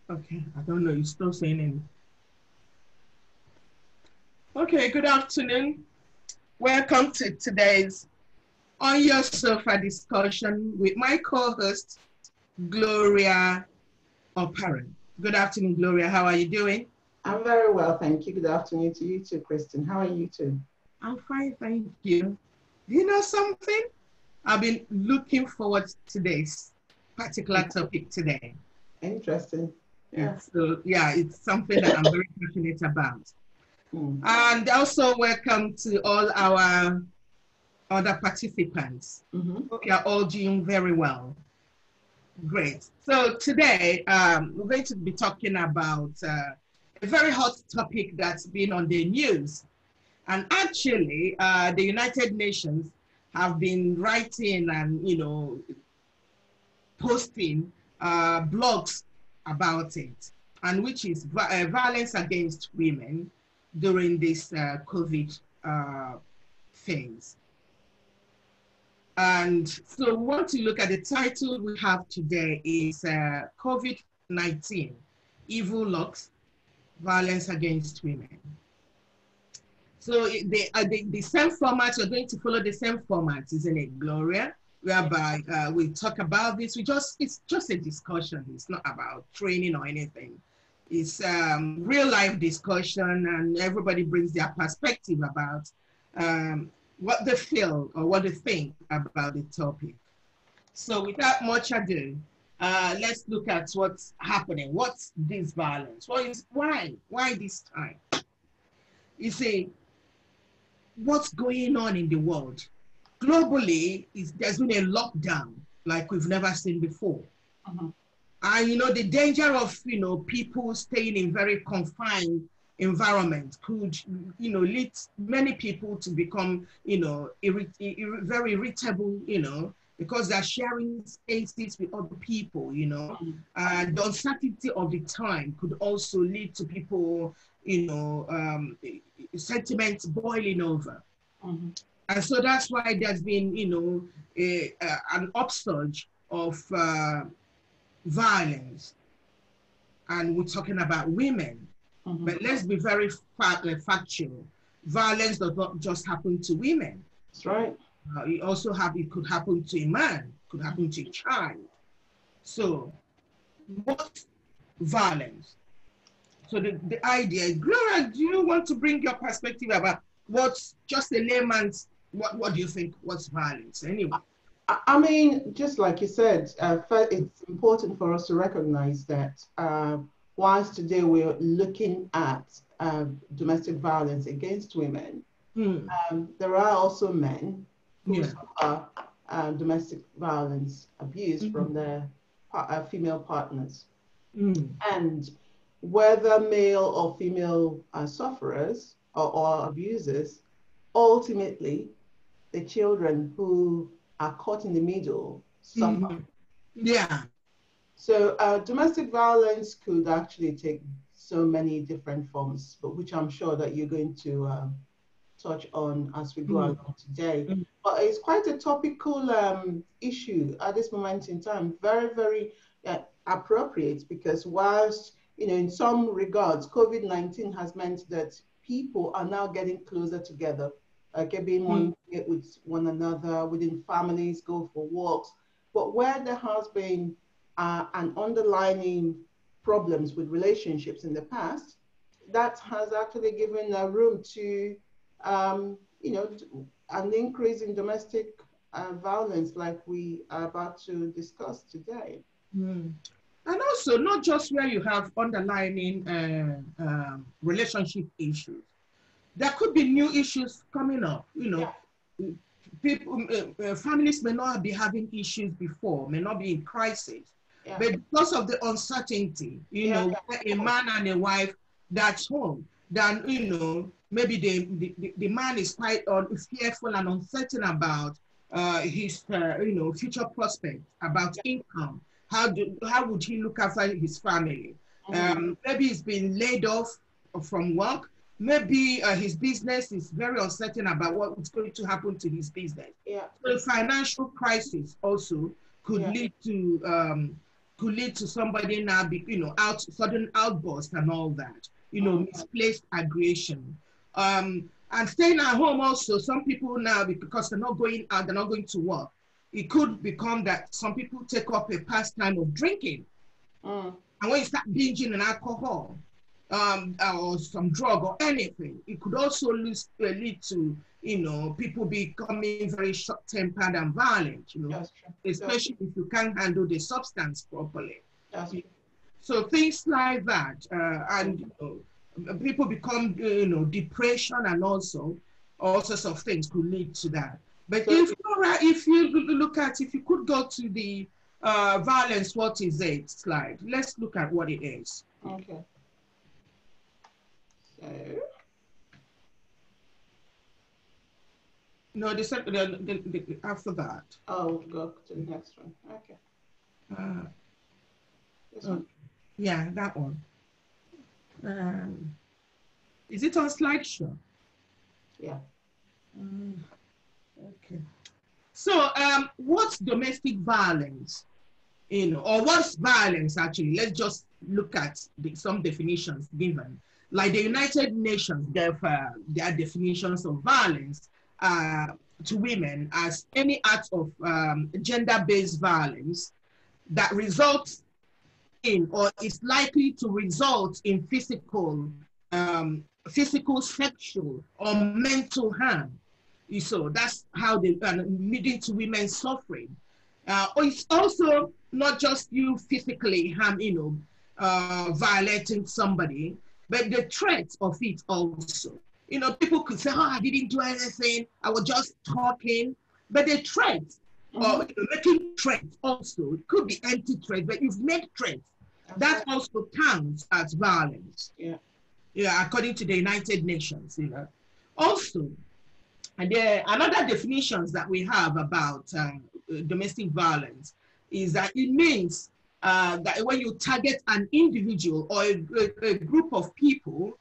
Okay, I don't know. You're still saying anything. Okay, good afternoon. Welcome to today's On Your Sofa discussion with my co-host, Gloria Oparan. Good afternoon, Gloria. How are you doing? I'm very well, thank you. Good afternoon to you too, Kristen. How are you too? I'm fine, thank you. You know something? I've been looking forward to this particular topic today. Interesting. Yeah. It's something that I'm very passionate about. Mm. And also welcome to all our other participants. Mm-hmm. Hope you're all doing very well. Great. So today we're going to be talking about a very hot topic that's been on the news. And actually, the United Nations have been writing and, posting blogs about it, and which is violence against women during this COVID phase. And so we want to look at the title we have today is COVID-19, Evil Lurks, Violence Against Women. So the same format, you're going to follow the same format, isn't it, Gloria? Whereby we talk about this, it's just a discussion. It's not about training or anything. It's real life discussion, and everybody brings their perspective about what they feel or what they think about the topic. So without much ado, let's look at what's happening. What's this violence? Why this time? You see, what's going on in the world? Globally, there's been a lockdown like we've never seen before. Uh-huh. And the danger of people staying in very confined environment could lead many people to become very irritable, because they're sharing spaces with other people. The uncertainty of the time could also lead to people sentiments boiling over. Uh-huh. And so that's why there's been an upsurge of violence, and we're talking about women. Uh-huh. But let's be very factual. Violence does not just happen to women. That's right. It could happen to a man, could happen to a child. So what violence? So the idea is, Gloria, do you want to bring your perspective about what's just a layman's, what do you think, what's violence anyway? I mean, just like you said, it's important for us to recognize that whilst today we're looking at domestic violence against women, there are also men who suffer domestic violence abuse from their female partners. And whether male or female sufferers or abusers, ultimately, the children who are caught in the middle suffer. Yeah. So domestic violence could actually take so many different forms, but which I'm sure that you're going to touch on as we go along today. But it's quite a topical issue at this moment in time, very, very appropriate, because whilst, in some regards, COVID-19 has meant that people are now getting closer together, being more intimate with one another, within families, go for walks. But where there has been an underlying problems with relationships in the past, that has actually given room to, an increase in domestic violence like we are about to discuss today. And also, not just where you have underlying relationship issues. There could be new issues coming up, People, families may not be having issues before, may not be in crisis, but because of the uncertainty, a man and a wife that's home, then, maybe the man is quite fearful and uncertain about his, future prospects, about income. How would he look after his family? Maybe he's been laid off from work. Maybe his business is very uncertain about what's going to happen to his business. So a financial crisis also could lead to could lead to somebody now be, sudden outburst and all that, misplaced aggression. And staying at home also, some people now, because they're not going out, they're not going to work, it could become that some people take up a pastime of drinking. And when you start binging on alcohol, or some drug or anything, it could also lead to, people becoming very short-tempered and violent, That's true. especially if you can't handle the substance properly. That's true. So things like that, and people become, depression, and also all sorts of things could lead to that. But so if you look at, if you could go to the violence, what is it slide? Let's look at what it is. Okay. So. No, the after that. Oh, go to the next one. Okay. This one? Yeah, that one. Is it on slideshow? Yeah. Okay. So, what's domestic violence? Or what's violence actually? Let's just look at some definitions given. Like the United Nations gave their definitions of violence to women as any act of gender-based violence that results in or is likely to result in physical, sexual, or mental harm. So that's how they leading to women suffering. It's also not just you physically harm, violating somebody, but the threat of it also. People could say, oh, I didn't do anything, I was just talking. But the threat, or making threats also, it could be empty threats, but you've made threats. That also counts as violence. Yeah, according to the United Nations, Also, and another definitions that we have about domestic violence is that it means that when you target an individual or a group of people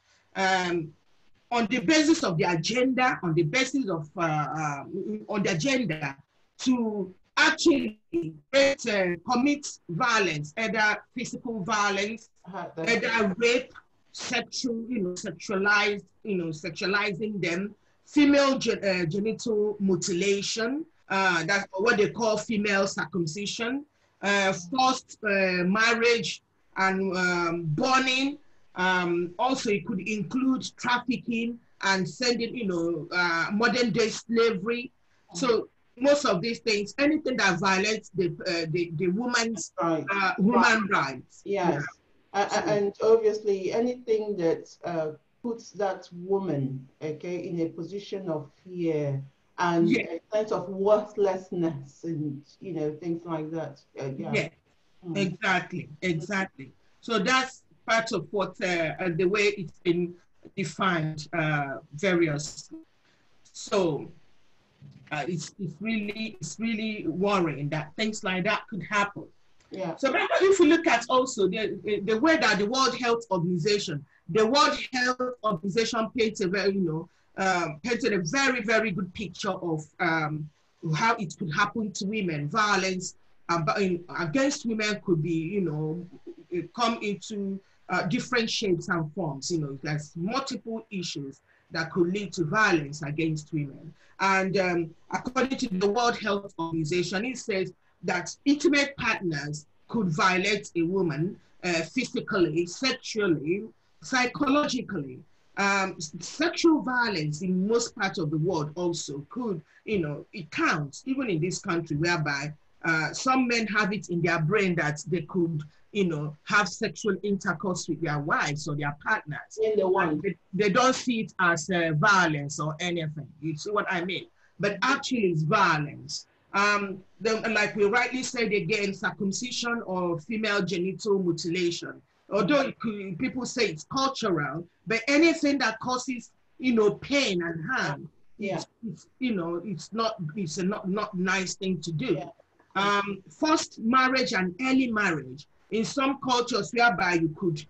on the basis of their gender, on the basis of on their gender, to actually commit violence, either physical violence, either rape, sexualizing them, female genital mutilation, that's what they call female circumcision, forced marriage and burning. Also, it could include trafficking and sending, modern day slavery. So most of these things, anything that violates the woman's human rights. Yes, and obviously anything that puts that woman, okay, in a position of fear and a sense of worthlessness and, things like that. Exactly. So that's part of what the way it's been defined variously. So it's really worrying that things like that could happen. Yeah. So if we look at also the way that the World Health Organization paints a very, painted a very, very good picture of how it could happen to women. Violence against women could be, come into different shapes and forms. There's multiple issues that could lead to violence against women. And according to the World Health Organization, it says that intimate partners could violate a woman physically, sexually, psychologically. Sexual violence in most parts of the world also could, it counts, even in this country, whereby some men have it in their brain that they could, have sexual intercourse with their wives or their partners. They don't see it as violence or anything. You see what I mean? But actually it's violence. Like we rightly said again, circumcision or female genital mutilation. Although people say it's cultural, but anything that causes, pain and harm, it's not nice thing to do. Forced marriage and early marriage. In some cultures whereby you could,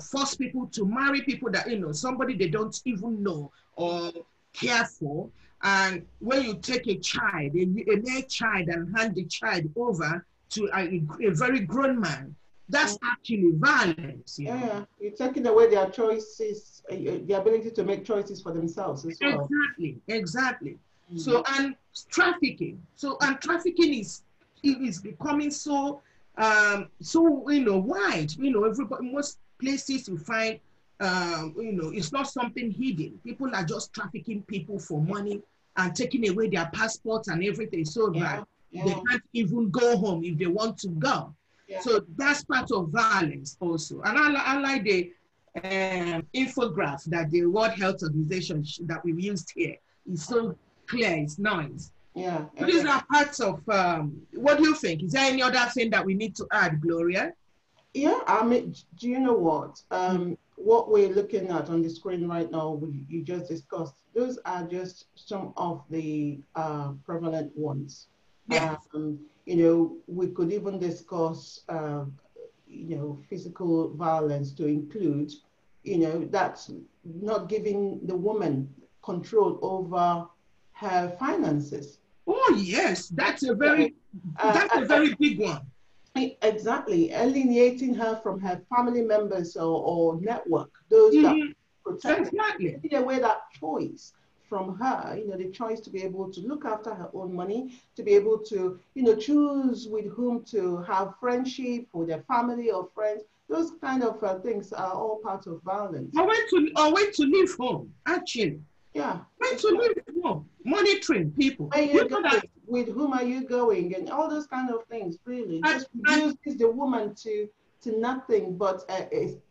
force people to marry people that, somebody they don't even know or care for. And when you take a child, a male child, and hand the child over to a very grown man, that's actually violence. You know? Yeah, you're taking away their choices, the ability to make choices for themselves as well. Exactly, exactly. So, and trafficking. So, and trafficking is becoming so so wide. Everybody, most places you find it's not something hidden. People are just trafficking people for money and taking away their passports and everything, so that they can't even go home if they want to go. So that's part of violence also. And I like the infograph that the World Health Organization that we've used here is so clear, it's nice. Yeah. So these are parts of, what do you think? Is there any other thing that we need to add, Gloria? Yeah, I mean, do you know what? What we're looking at on the screen right now, you just discussed, those are just some of the prevalent ones. Yes. We could even discuss, physical violence to include, that's not giving the woman control over her finances. Oh yes, that's a very big one. Exactly, alienating her from her family members or network, those that protect her, taking away that choice from her, the choice to be able to look after her own money, to be able to, choose with whom to have friendship with their family or friends. Those kind of things are all part of violence. Or when to leave home, actually. Yeah. When to leave home, monitoring people. Where you going, with whom are you going, and all those kind of things, really. Just reduces the woman to nothing but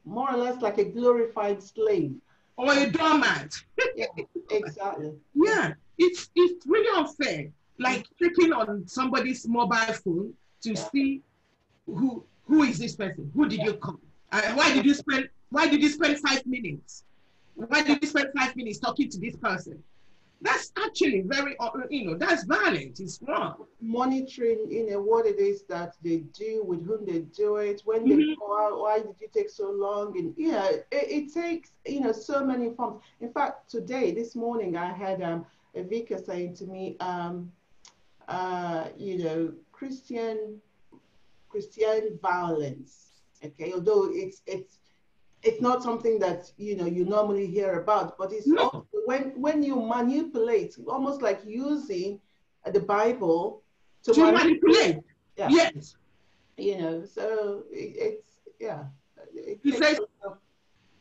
more or less like a glorified slave. Or a doormat. Yeah, exactly. Yeah, it's really unfair. Like clicking on somebody's mobile phone to see who is this person? Who did you call? Why did you spend 5 minutes? Why did you spend 5 minutes talking to this person? That's actually very, that's violent. It's wrong. Monitoring, what it is that they do, with whom they do it, when they go out, why did you take so long? And it takes, so many forms. In fact, this morning, I had a vicar saying to me, Christian violence. Okay, although it's not something that you normally hear about, but it's also when you manipulate, almost like using the Bible to manipulate. Yeah. Yes. So it's It says,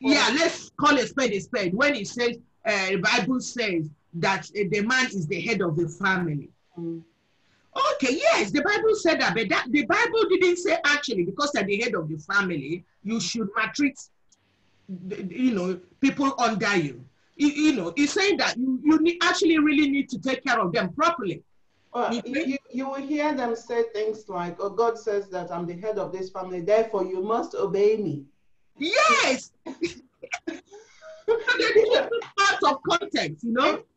let's call a spade a spade. When it says the Bible says that the man is the head of the family. Okay, yes, the Bible said that, but the Bible didn't say actually because they're the head of the family, you should maltreat people under you. It's saying that you actually really need to take care of them properly. Well, you will hear them say things like, "Oh, God says that I'm the head of this family, therefore you must obey me." Yes. Part of context,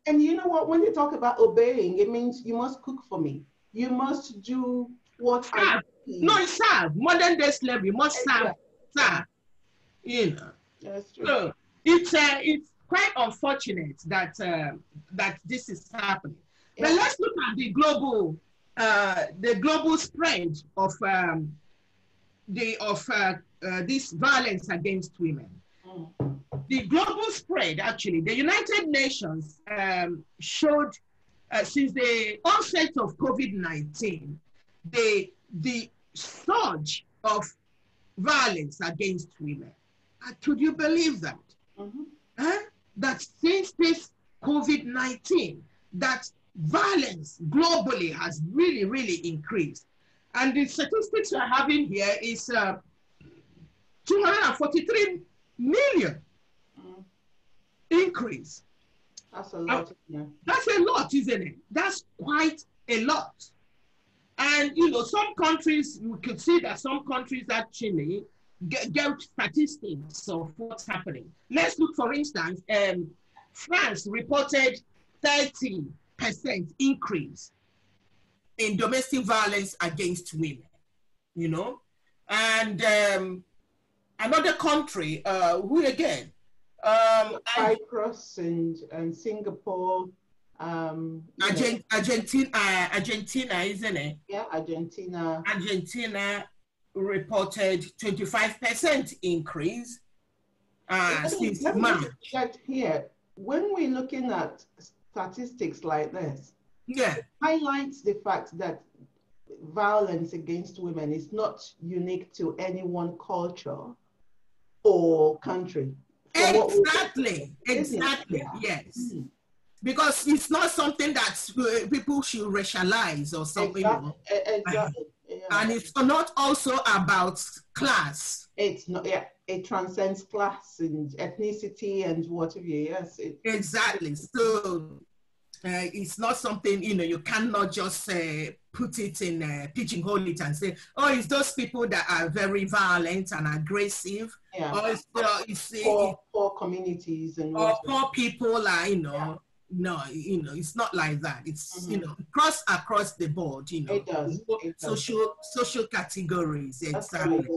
And you know what? When you talk about obeying, it means you must cook for me. You must do what I need. No, it's serve. Modern day slavery must serve. That's true. So it's quite unfortunate that that this is happening. But let's look at the global spread of this violence against women. The global spread, actually, the United Nations showed since the onset of COVID-19, the surge of violence against women. Could you believe that? That since this COVID-19, that violence globally has really, really increased. And the statistics we're having here is 243 million increase. That's a lot. That's a lot, isn't it? That's quite a lot. And, some countries, we could see that some countries actually get statistics of what's happening. Let's look, for instance, France reported 30% increase in domestic violence against women, and another country, who again? Cyprus and Singapore. Argentina, isn't it? Yeah, Argentina. Argentina reported 25% increase since Let me March. check here. When we're looking at statistics like this, Yeah, it highlights the fact that violence against women is not unique to any one culture or country. exactly, Yeah. yes. Because it's not something that people should racialize or something, Exactly. Yeah. And it's not also about class. It's not, yeah, it transcends class and ethnicity and whatever. Yes. Exactly. So it's not something, you cannot just put it in, pigeonhole it and say, oh, it's those people that are very violent and aggressive. Yeah. Or it's poor communities and or poor people are, Yeah. No, it's not like that. It's, across the board, It does. social categories. Exactly.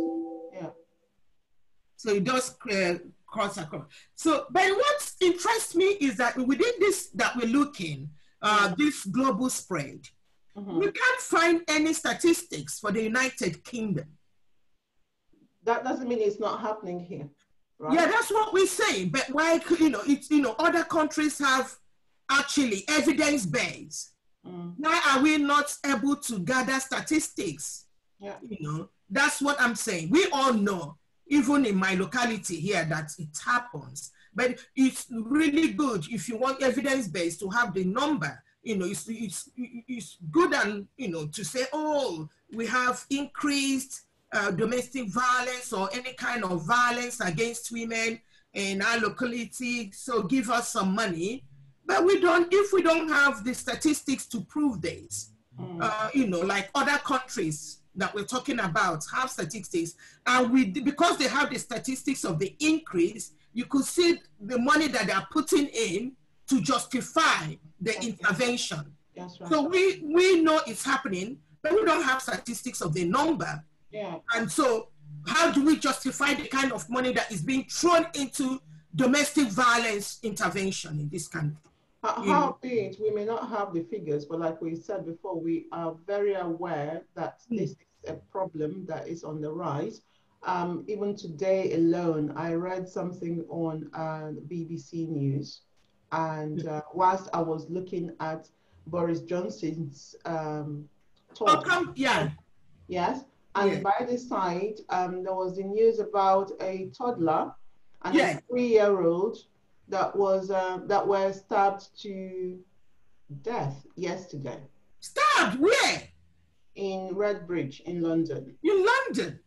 Yeah. So it does cross across. So, but what interests me is that within this that we're looking, this global spread, we can't find any statistics for the United Kingdom. That doesn't mean it's not happening here, right? Yeah, that's what we're saying. But why, it's, other countries have actually evidence-based. Why are we not able to gather statistics? Yeah. That's what I'm saying. We all know, even in my locality here, that it happens. But it's really good if you want evidence-based to have the number. It's good and, to say, oh, we have increased domestic violence or any kind of violence against women in our locality, so give us some money. But if we don't have the statistics to prove this, like other countries that we're talking about have statistics, and because they have the statistics of the increase, you could see the money that they're putting in to justify the intervention. That's right. So we know it's happening, but we don't have statistics of the number. Yeah. And so how do we justify the kind of money that is being thrown into domestic violence intervention in this country? Howbeit, we may not have the figures, but like we said before, we are very aware that this is a problem that is on the rise. Even today alone, I read something on BBC News, and whilst I was looking at Boris Johnson's talk, yes, and by the side, there was the news about a toddler and a 3-year-old that were stabbed to death yesterday. Stabbed where? In Redbridge in London. In London?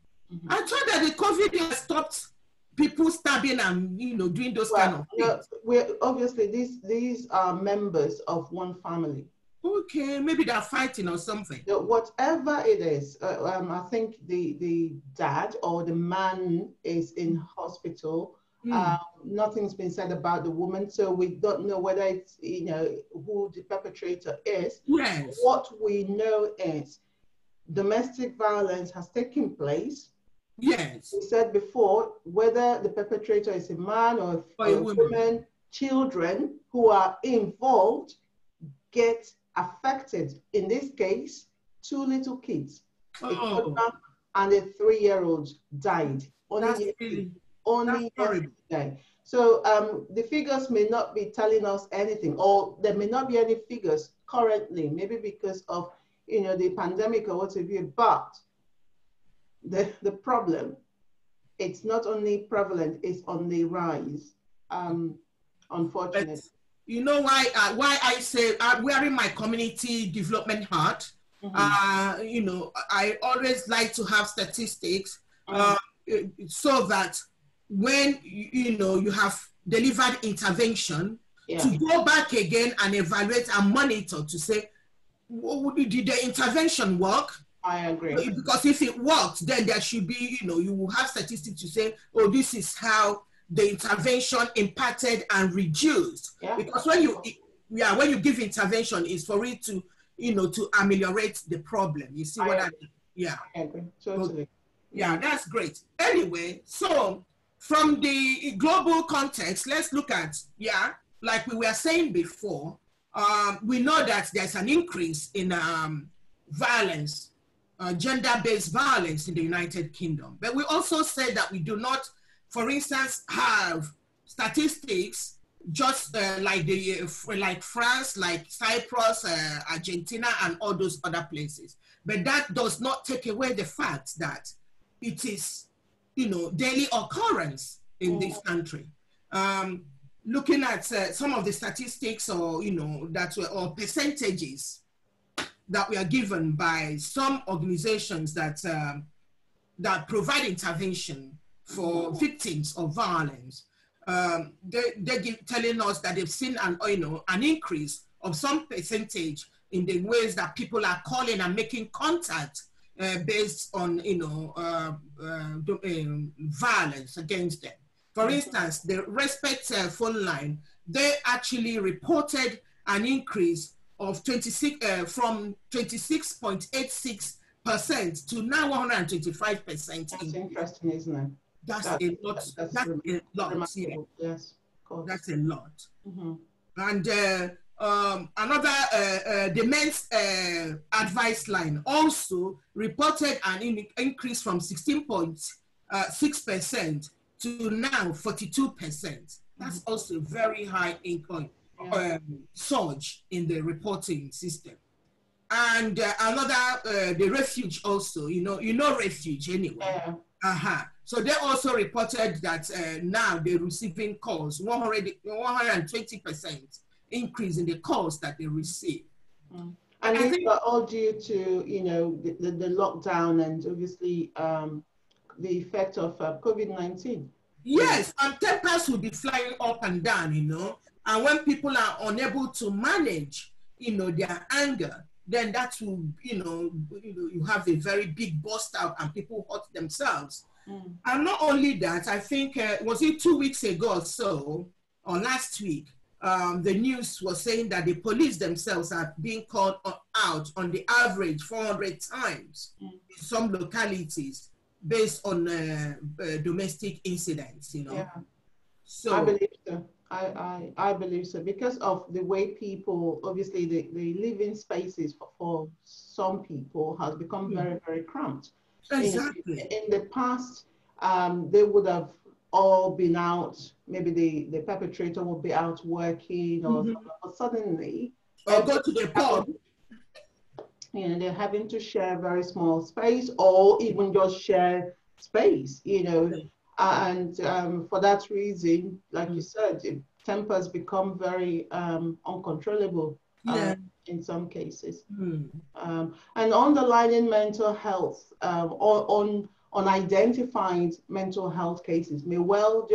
I thought that the COVID has stopped people stabbing and doing those kind of things. Obviously these are members of one family. Okay, maybe they're fighting or something. Whatever it is, I think the dad or the man is in hospital. Nothing's been said about the woman, so we don't know whether it's who the perpetrator is. Yes. What we know is domestic violence has taken place. Yes. We said before, whether the perpetrator is a man or a woman, children who are involved get affected. In this case, 2 little kids, a toddler and a 3-year-old died. Only yesterday. So the figures may not be telling us anything, or there may not be any figures currently, maybe because of the pandemic or what have you. But the problem, it's not only prevalent, it's on the rise. Unfortunately. But you know why I say I'm wearing my community development hat. I always like to have statistics so that when you have delivered intervention, to go back again and evaluate and monitor to say, did the intervention work? I agree. Because if it worked, then there should be, you will have statistics to say, oh, this is how the intervention impacted and reduced. Yeah. Because when you give intervention, it's for it to, to ameliorate the problem. You see what I mean? Yeah. I agree. Totally. Yeah, that's great. Anyway, so from the global context, let's look at, like we were saying before, we know that there's an increase in violence, gender-based violence in the United Kingdom. But we also said that we do not, for instance, have statistics just like France, like Cyprus, Argentina, and all those other places. But that does not take away the fact that it is, daily occurrence in this country. Looking at some of the statistics or percentages that we are given by some organizations that that provide intervention for victims of violence, they're telling us that they've seen an increase of some percentage in the ways that people are calling and making contact based on violence against them. For instance, the Respect phone line, they actually reported an increase of from 26.86% to now 125%. That's interesting, isn't it? That's a lot. That's a lot. Yeah. Yes, of course. That's a lot. And another, the men's advice line also reported an increase from 16.6% to now 42%. That's also very high income surge in the reporting system. And another, the refuge also, refuge anyway. Yeah. So they also reported that now they're receiving calls, 120% increase in the calls that they receive. And these are all due to, the lockdown and obviously the effect of COVID-19. Yes, and tempers will be flying up and down, and when people are unable to manage, their anger, then that will, you have a very big burst out and people hurt themselves. And not only that, I think, was it 2 weeks ago or so, or last week, the news was saying that the police themselves are being called out on the average 400 times in some localities based on domestic incidents, Yeah. So I believe so. I believe so because of the way people, obviously the living spaces for some people has become very, very cramped. Exactly. In the past, they would have all been out, maybe the perpetrator would be out working or but suddenly, or go to the pub. They're having to share a very small space or even just share space, and for that reason, like you said, tempers become very uncontrollable in some cases. And underlining mental health on identified mental health cases may well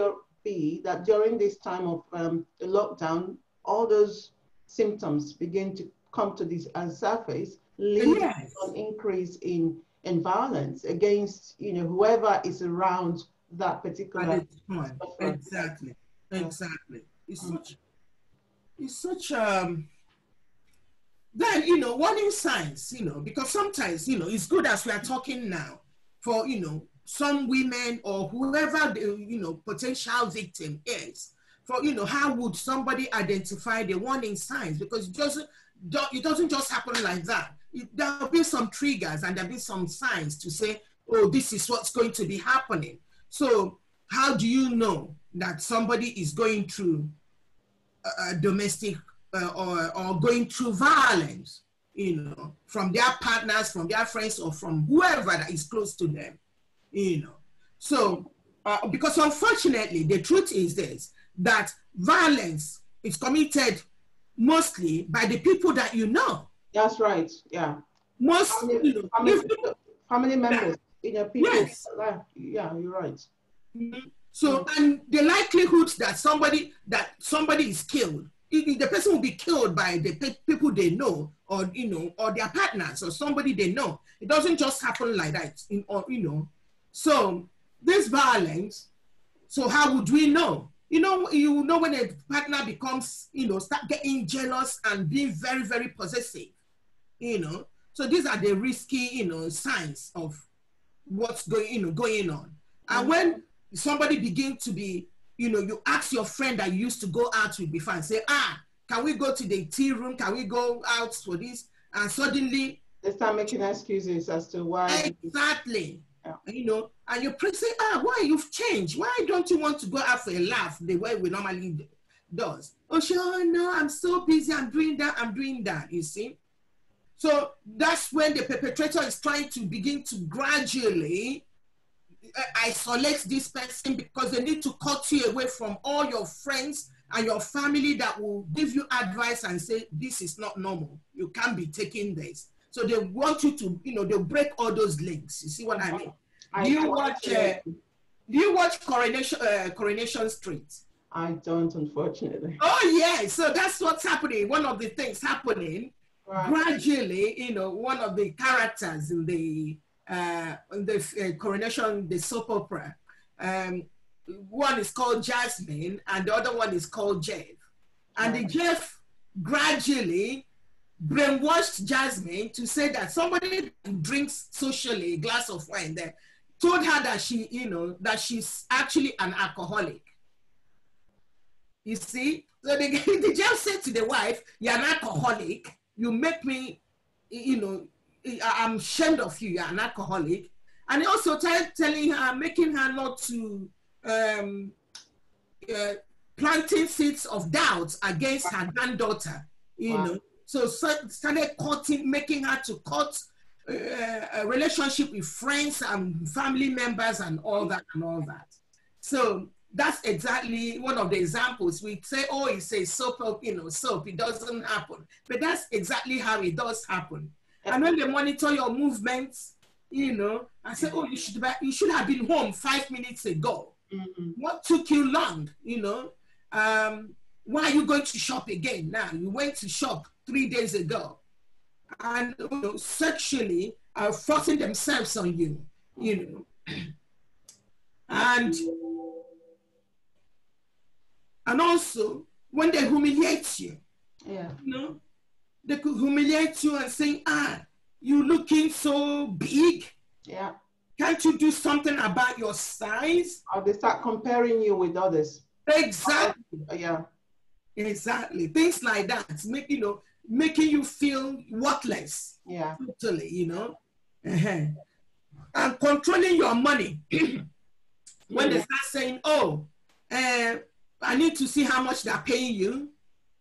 be that during this time of the lockdown, all those symptoms begin to come to this surface, leading to an increase in violence against whoever is around that particular time. Exactly. It's such then warning signs, because sometimes it's good as we are talking now for some women or whoever the potential victim is, for how would somebody identify the warning signs, because it doesn't just happen like that. There'll be some triggers and there'll be some signs to say, oh, this is what's going to be happening. So how do you know that somebody is going through domestic or going through violence, from their partners, from their friends, or from whoever that is close to them, So, because unfortunately, the truth is this, that violence is committed mostly by the people that you know. That's right, yeah. Most family members, people. Yes. Yeah, you're right. So, and the likelihood that somebody is killed, the person will be killed by the people they know, or or their partners, or somebody they know. It doesn't just happen like that, So this violence. So how would we know? When a partner becomes, start getting jealous and being very, very possessive, So these are the risky, signs of what's going on. And when somebody begins to be, you ask your friend that you used to go out with before and say, can we go to the tea room? Can we go out for this? And suddenly they start making excuses as to why. Exactly. You know, and you say, why you've changed? Why don't you want to go out for a laugh the way we normally does? Oh, sure, no, I'm so busy. I'm doing that, you see. So that's when the perpetrator is trying to begin to gradually isolate this person, because they need to cut you away from all your friends and your family that will give you advice and say, this is not normal. You can't be taking this. So they want you to, you know, they'll break all those links. You see what I mean? Do you watch Coronation Street? I don't, unfortunately. Oh yeah, so that's what's happening. One of the things happening gradually, you know, one of the characters in the Coronation, the soap opera, one is called Jasmine and the other one is called Jeff. And the Jeff gradually brainwashed Jasmine to say that somebody drinks socially a glass of wine there, told her that she, you know, that she's actually an alcoholic. You see? So the Jeff said to the wife, you're an alcoholic, you make me, you know, I'm ashamed of you, you're an alcoholic. And he also telling her, making her not to, planting seeds of doubt against her granddaughter, you know. So started cutting, making her to cut a relationship with friends and family members and all that. So that's exactly one of the examples. We say, oh, it's a soap, you know, soap, it doesn't happen. But that's exactly how it does happen. And when they monitor your movements, you know, I say, oh, you should have been home 5 minutes ago. What took you long, you know? Why are you going to shop again now? You went to shop 3 days ago. And you know, sexually are forcing themselves on you, you know. And also, when they humiliate you, you know, they could humiliate you and say, you looking so big. Yeah. Can't you do something about your size? Or they start comparing you with others. Exactly. Yeah. Exactly. Things like that, making you feel worthless. Yeah. Totally, you know. And controlling your money. When they start saying, oh, I need to see how much they're paying you.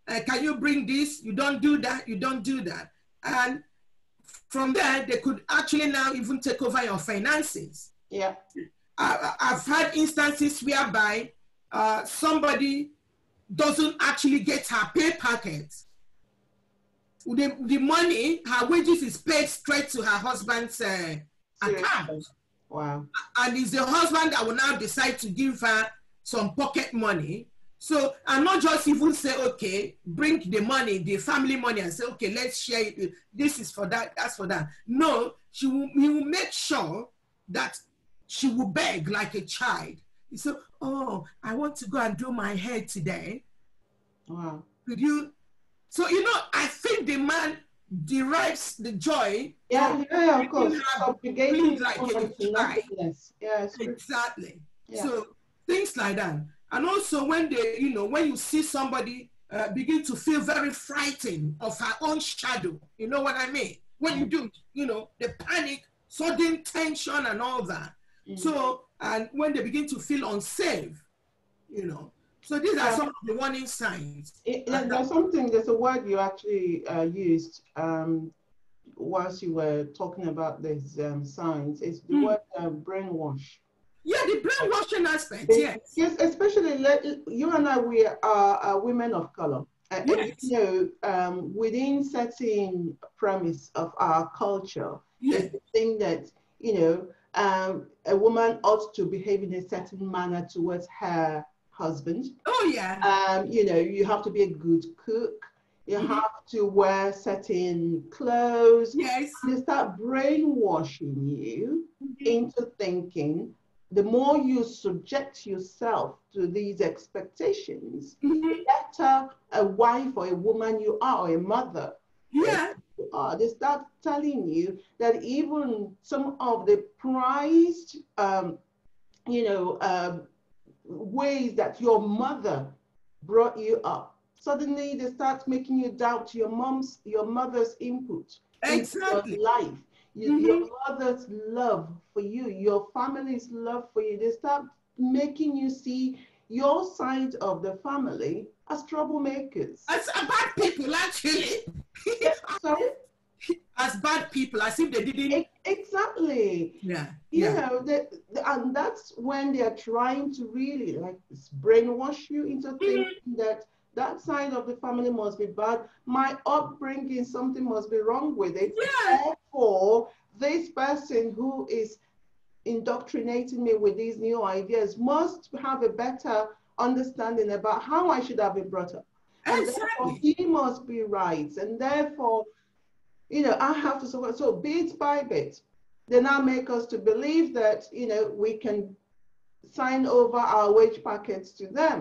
Can you bring this? You don't do that. You don't do that. And from there, they could actually now even take over your finances. Yeah. I've had instances whereby somebody doesn't actually get her pay packet. The money, her wages is paid straight to her husband's account. Wow. And it's the husband that will now decide to give her some pocket money. So, and not just even say, okay, bring the money, the family money, and say, okay, let's share it. This is for that, that's for that. No, he will make sure that she will beg like a child. He said, oh, I want to go and do my hair today. Wow. Could you? So, you know, I think the man derives the joy. Yeah, of course. Obligating like a child. Yeah, exactly. Yeah. So, things like that. And also when they, you know, when you see somebody begin to feel very frightened of her own shadow, you know what I mean? When you do, you know, the panic, sudden tension and all that. So, and when they begin to feel unsafe, you know. So these are some of the warning signs. There's a word you actually used whilst you were talking about these signs. It's the word brainwash. Yeah, the brainwashing aspect, yes. Yes, especially you and I, we are women of color. Yes. You know, within certain premise of our culture, yes, the thing that, you know, a woman ought to behave in a certain manner towards her husband. Oh, yeah. You know, you have to be a good cook. You have to wear certain clothes. Yes. They start brainwashing you into thinking the more you subject yourself to these expectations, the better a wife or a woman you are, or a mother you are. They start telling you that even some of the prized, you know, ways that your mother brought you up, suddenly they start making you doubt your mother's input into your Exactly. life, your Mm-hmm. mother's love for you, your family's love for you. They start making you see your side of the family as troublemakers. As bad people, actually. Yeah, sorry? As bad people, as if they didn't. Exactly. Yeah, You yeah. know, and that's when they are trying to really like brainwash you into Mm-hmm. thinking that that side of the family must be bad. My upbringing, something must be wrong with it. Yeah, Therefore, this person who is indoctrinating me with these new ideas must have a better understanding about how I should have been brought up. And therefore, exactly. he must be right. And therefore, I have to support. So bit by bit, they now make us to believe that, we can sign over our wage packets to them.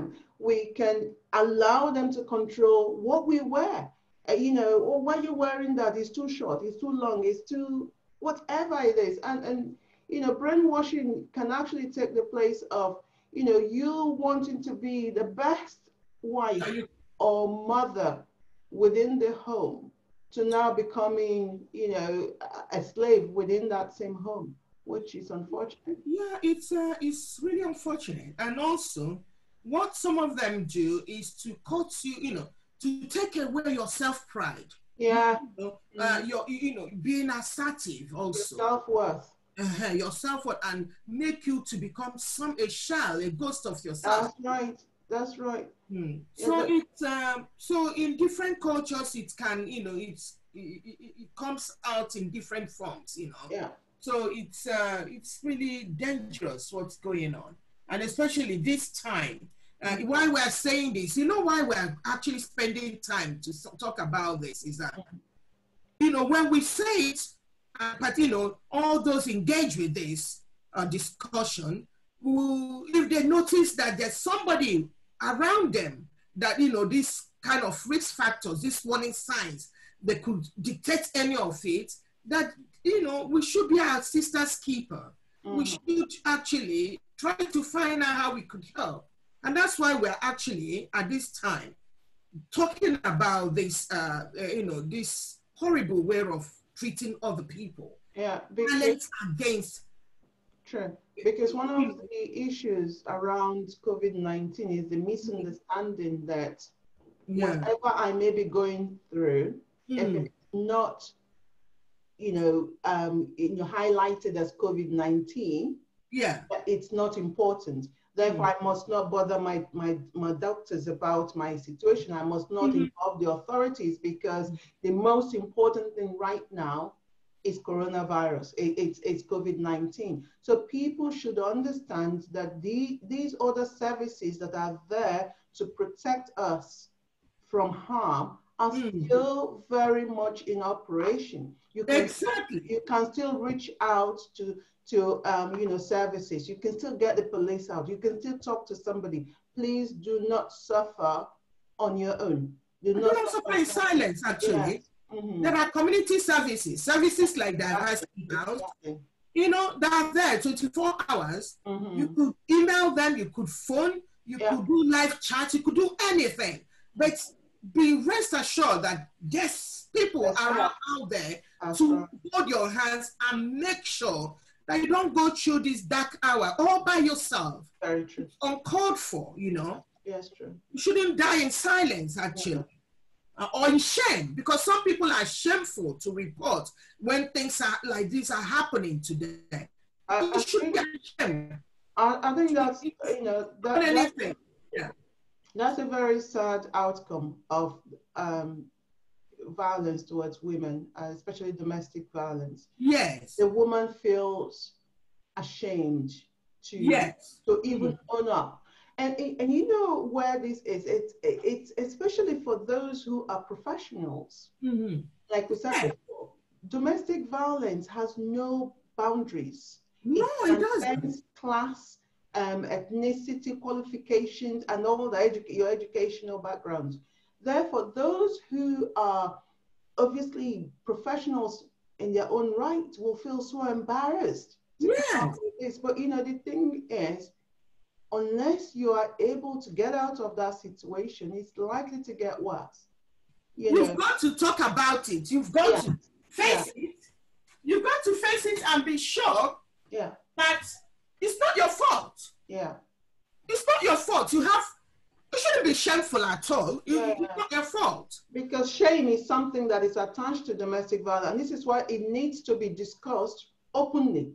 We can allow them to control what we wear. Or why you're wearing that is too short, it's too long, it's too whatever it is. And brainwashing can actually take the place of, you wanting to be the best wife or mother within the home to now becoming, a slave within that same home, which is unfortunate. Yeah, it's really unfortunate. And also, what some of them do is to cut you, to take away your self-pride. Yeah. Your, being assertive Your also. self-worth. Your self-worth, and make you to become a shell, a ghost of yourself. That's right. That's right. Yeah, So it's so in different cultures it can, it comes out in different forms, yeah. So it's really dangerous what's going on, and especially this time. Why we're saying this, why we're actually spending time to talk about this is that, when we say it, but all those engaged with this discussion, who, if they notice that there's somebody around them that, this kind of risk factors, these warning signs, they could detect any of it, that, we should be our sister's keeper. We should actually try to find out how we could help. And that's why we're actually, at this time, talking about this, this horrible way of treating other people. Yeah. Violence against. True. Because one of the issues around COVID-19 is the misunderstanding that whatever I may be going through, if it's not, highlighted as COVID-19, it's not important. Therefore, I must not bother my doctors about my situation. I must not involve the authorities because the most important thing right now is coronavirus. It's COVID-19. So people should understand that these other services that are there to protect us from harm are still very much in operation. You can still reach out to services. You can still get the police out. You can still talk to somebody. Please do not suffer on your own. Do not suffer in silence, actually. Yes. There are community services like that has out, that are there 24 hours. You could email them, you could phone, you could do live chat, you could do anything. But be rest assured that there's people are out there to hold your hands and make sure that you don't go through this dark hour all by yourself. Very true. It's uncalled for, Yes, true. You shouldn't die in silence, actually. Or in shame, because some people are shameful to report when things like this are happening to them. I think that's, anything. That's a very sad outcome of violence towards women, especially domestic violence. Yes. The woman feels ashamed to even own up. And you know where this is? It's especially for those who are professionals. Like we said before, domestic violence has no boundaries. No, it doesn't. Class, ethnicity, qualifications, and all your educational backgrounds. Therefore, those who are obviously professionals in their own right will feel so embarrassed to come up with this. But the thing is, unless you are able to get out of that situation, it's likely to get worse. You've got to talk about it. You've got to face it. You've got to face it and be sure that it's not your fault. Yeah. It's not your fault. You shouldn't be shameful at all. It's not your fault. Because shame is something that is attached to domestic violence. And this is why it needs to be discussed openly.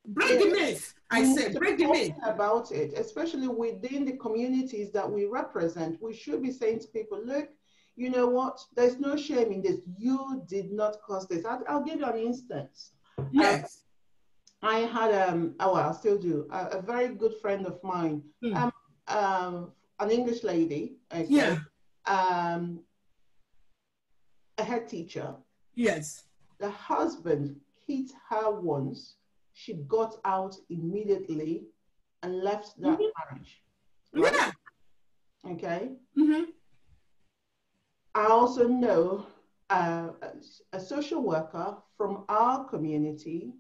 Break the myth. I said, break the myth. About it, especially within the communities that we represent. We should be saying to people, look, you know what? There's no shame in this. You did not cause this. I'll give you an instance. Yes. I had, I still do, a very good friend of mine, an English lady, a head teacher. Yes. The husband hit her once. She got out immediately and left that marriage. Right? Yeah. Okay. I also know a social worker from our community,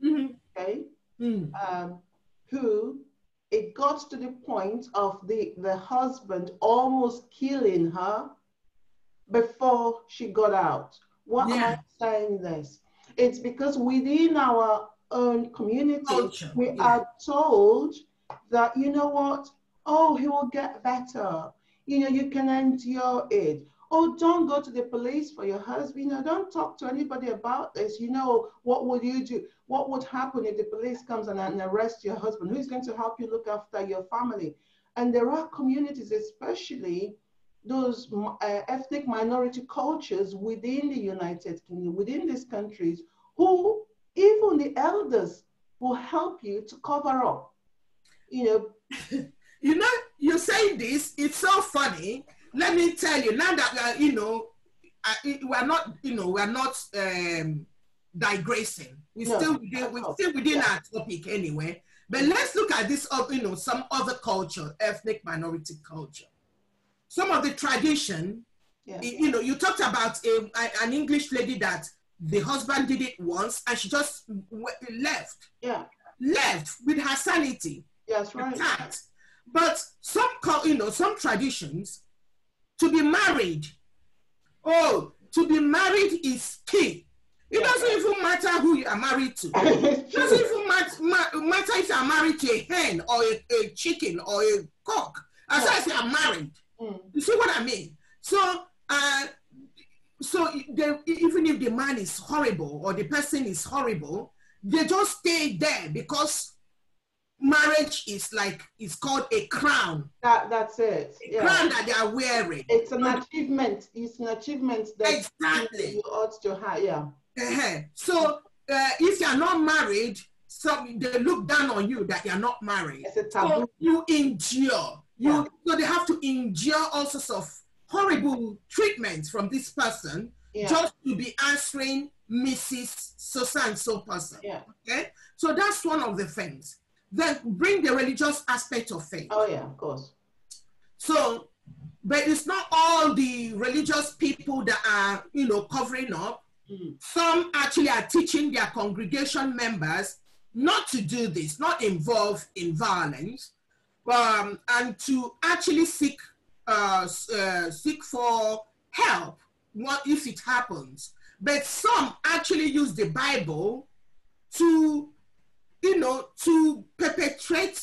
okay, who it got to the point of the husband almost killing her before she got out. What am I saying this? It's because within our own community, we are told that, you know what, oh, he will get better. You know, you can endure it. Oh, don't go to the police for your husband. You know, don't talk to anybody about this. You know, what would you do? What would happen if the police comes and arrests your husband? Who's going to help you look after your family? And there are communities, especially those ethnic minority cultures within the United Kingdom, within these countries, who even the elders will help you to cover up. You know, you know, you say this, it's so funny. Let me tell you, now that you know, we're not digressing. We're still within our topic anyway. But let's look at this, some other culture, ethnic minority culture. Some of the tradition, you talked about an English lady that the husband did it once and she just left. Yeah. Left with her sanity. Yes, right. Intact. But some traditions, to be married is key. It doesn't even matter who you are married to. It doesn't even matter if you are married to a hen or a chicken or a cock. As long as you are married. You see what I mean? So, even if the man is horrible or the person is horrible, they just stay there because marriage is called a crown. That's it. A crown that they are wearing. It's an achievement. It's an achievement that you ought to have. Yeah. So if you are not married, they look down on you that you are not married. It's a taboo. So you endure. So they have to endure all sorts of horrible treatments from this person just to be answering Mrs. So-and-so person. Yeah. Okay? So that's one of the things. Then bring the religious aspect of faith. Oh yeah, of course. So, but it's not all the religious people that are, covering up. Some actually are teaching their congregation members not to do this, not involve in violence, and to actually seek for help if it happens. But some actually use the Bible to perpetrate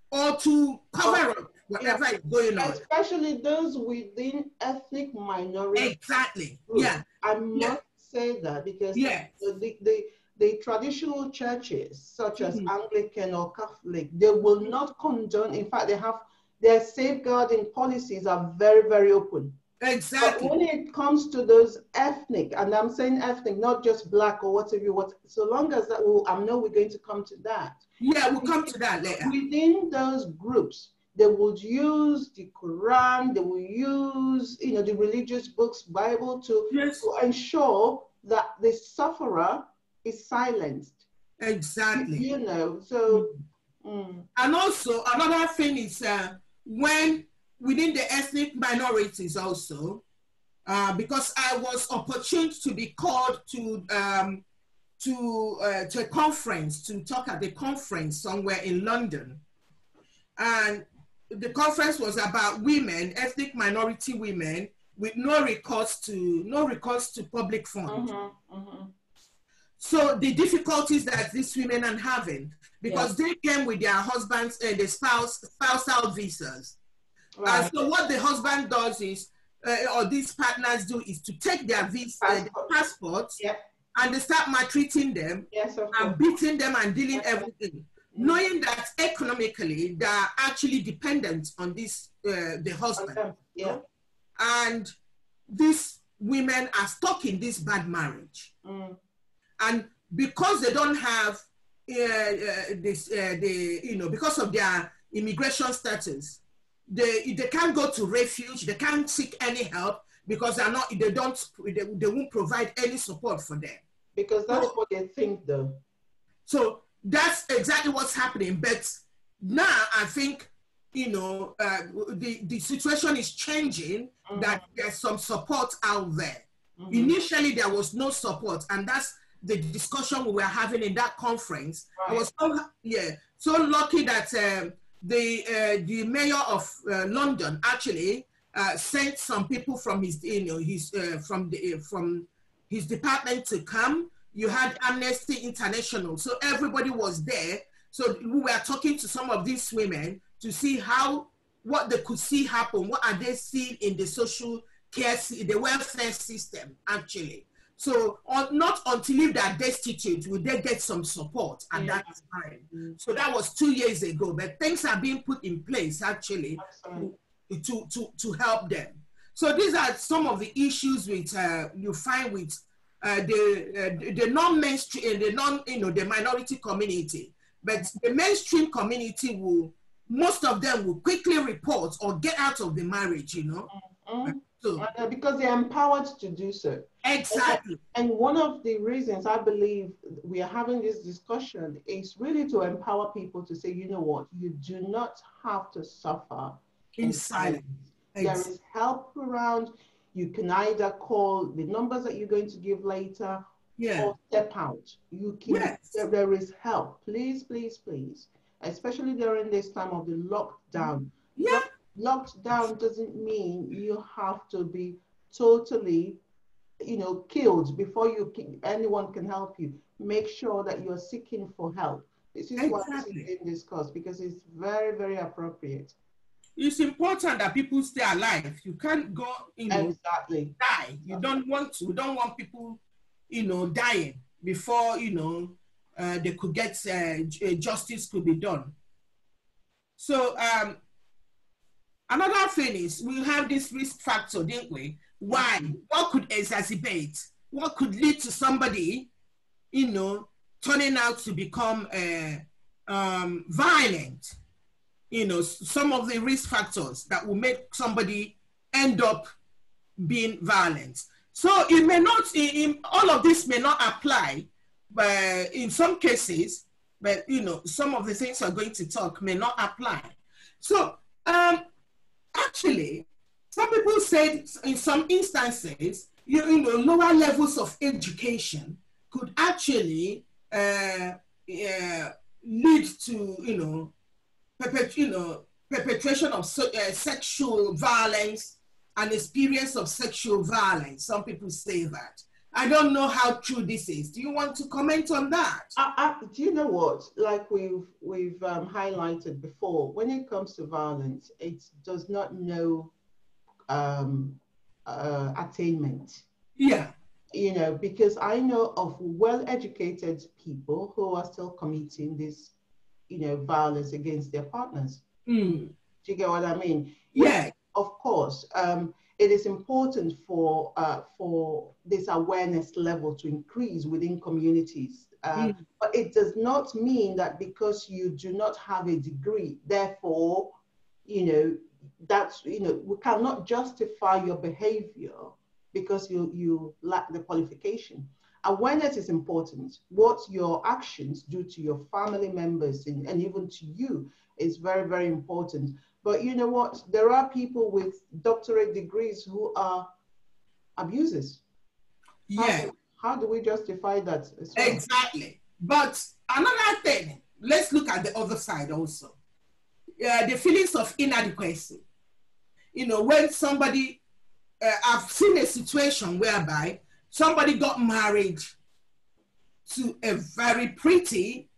or to cover up whatever is going on. Especially those within ethnic minorities. Exactly. Groups. Yeah. I must say that because the traditional churches, such as Anglican or Catholic, they will not condone. In fact, they have their safeguarding policies are very, very open. Exactly. But when it comes to those ethnic, and I'm saying ethnic, not just black or whatever, so long as that, I know we're going to come to that. Yeah, we'll come to that later. Within those groups, they would use the Quran, they will use, the religious books, Bible, to ensure that the sufferer is silenced. Exactly. And also, another thing is when within the ethnic minorities also, because I was opportune to be called to a conference, to talk at the conference somewhere in London. And the conference was about women, ethnic minority women, with no recourse to public funds. So the difficulties that these women are having, because they came with their husbands and the spousal visas. Right. And so what the husband does is, or these partners do, is to take their passports, and they start maltreating them, and beating them and dealing everything, knowing that economically they are actually dependent on this the husband. And these women are stuck in this bad marriage. And because they don't have because of their immigration status, they can't go to refuge, they can't seek any help, because they won't provide any support for them. Because that's what they think, though. So that's exactly what's happening. But now I think, the situation is changing, that there's some support out there. Initially, there was no support, and that's the discussion we were having in that conference. I was so lucky that the mayor of London actually sent some people from his from his department to come. You had Amnesty International, so everybody was there. So we were talking to some of these women to see what they could see happen. What are they seeing in the social care, the welfare system, actually. So not until if they're destitute will they get some support at that time. So that was 2 years ago, but things are being put in place actually to help them. So these are some of the issues with you find with the non-mainstream, the minority community. But the mainstream community most of them will quickly report or get out of the marriage, So, because they're empowered to do so. Exactly. And one of the reasons I believe we are having this discussion is really to empower people to say, you know what, you do not have to suffer in silence. There is help around. You can either call the numbers that you're going to give later, or step out. You can. There is help. Please, please, please. Especially during this time of the lockdown. Locked down doesn't mean you have to be totally, killed before anyone can help you. Make sure that you're seeking for help. This is why this is being discussed, because it's very, very appropriate. It's important that people stay alive. You can't go, die. You don't want people, dying before, they could get, justice could be done. So, another thing is, we have this risk factor, didn't we? Why? What could exacerbate? What could lead to somebody, turning out to become violent? Some of the risk factors that will make somebody end up being violent. So it may not, all of this may not apply, but in some cases, but some of the things I'm going to talk may not apply. So actually, some people said in some instances, lower levels of education could actually lead to, perpetration of sexual violence and experience of sexual violence. Some people say that. I don't know how true this is. Do you want to comment on that? Do you know what? Like we've highlighted before, when it comes to violence, it does not know attainment. Yeah. Because I know of well-educated people who are still committing this, violence against their partners. Do you get what I mean? Yeah. Of course. It is important for this awareness level to increase within communities. But it does not mean that because you do not have a degree, therefore, we cannot justify your behavior because you lack the qualification. Awareness is important. What your actions do to your family members and even to you is very, very important. But you know what? There are people with doctorate degrees who are abusers. Yeah. How do we justify that as well? Exactly. But another thing, let's look at the other side also. the feelings of inadequacy. You know, when somebody, I've seen a situation whereby somebody got married to a very pretty,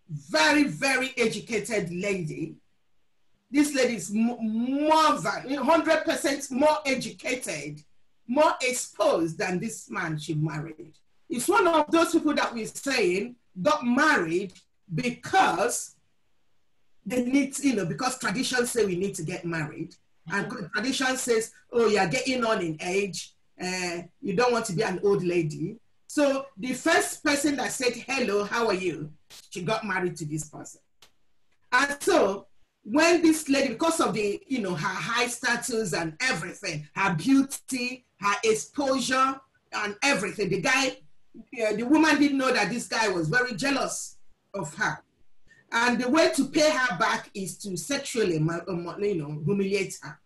very, very educated lady. This lady is more than 100% more educated, more exposed than this man she married. It's one of those people that we're saying got married because they need, you know, because tradition say we need to get married. And tradition says, oh, you're getting on in age, you don't want to be an old lady. So the first person that said, hello, how are you? She got married to this person. And so when this lady, because of the, you know, her high status and everything, her beauty, her exposure and everything, the guy, the woman didn't know that this guy was very jealous of her. And the way to pay her back is to sexually, you know, humiliate her.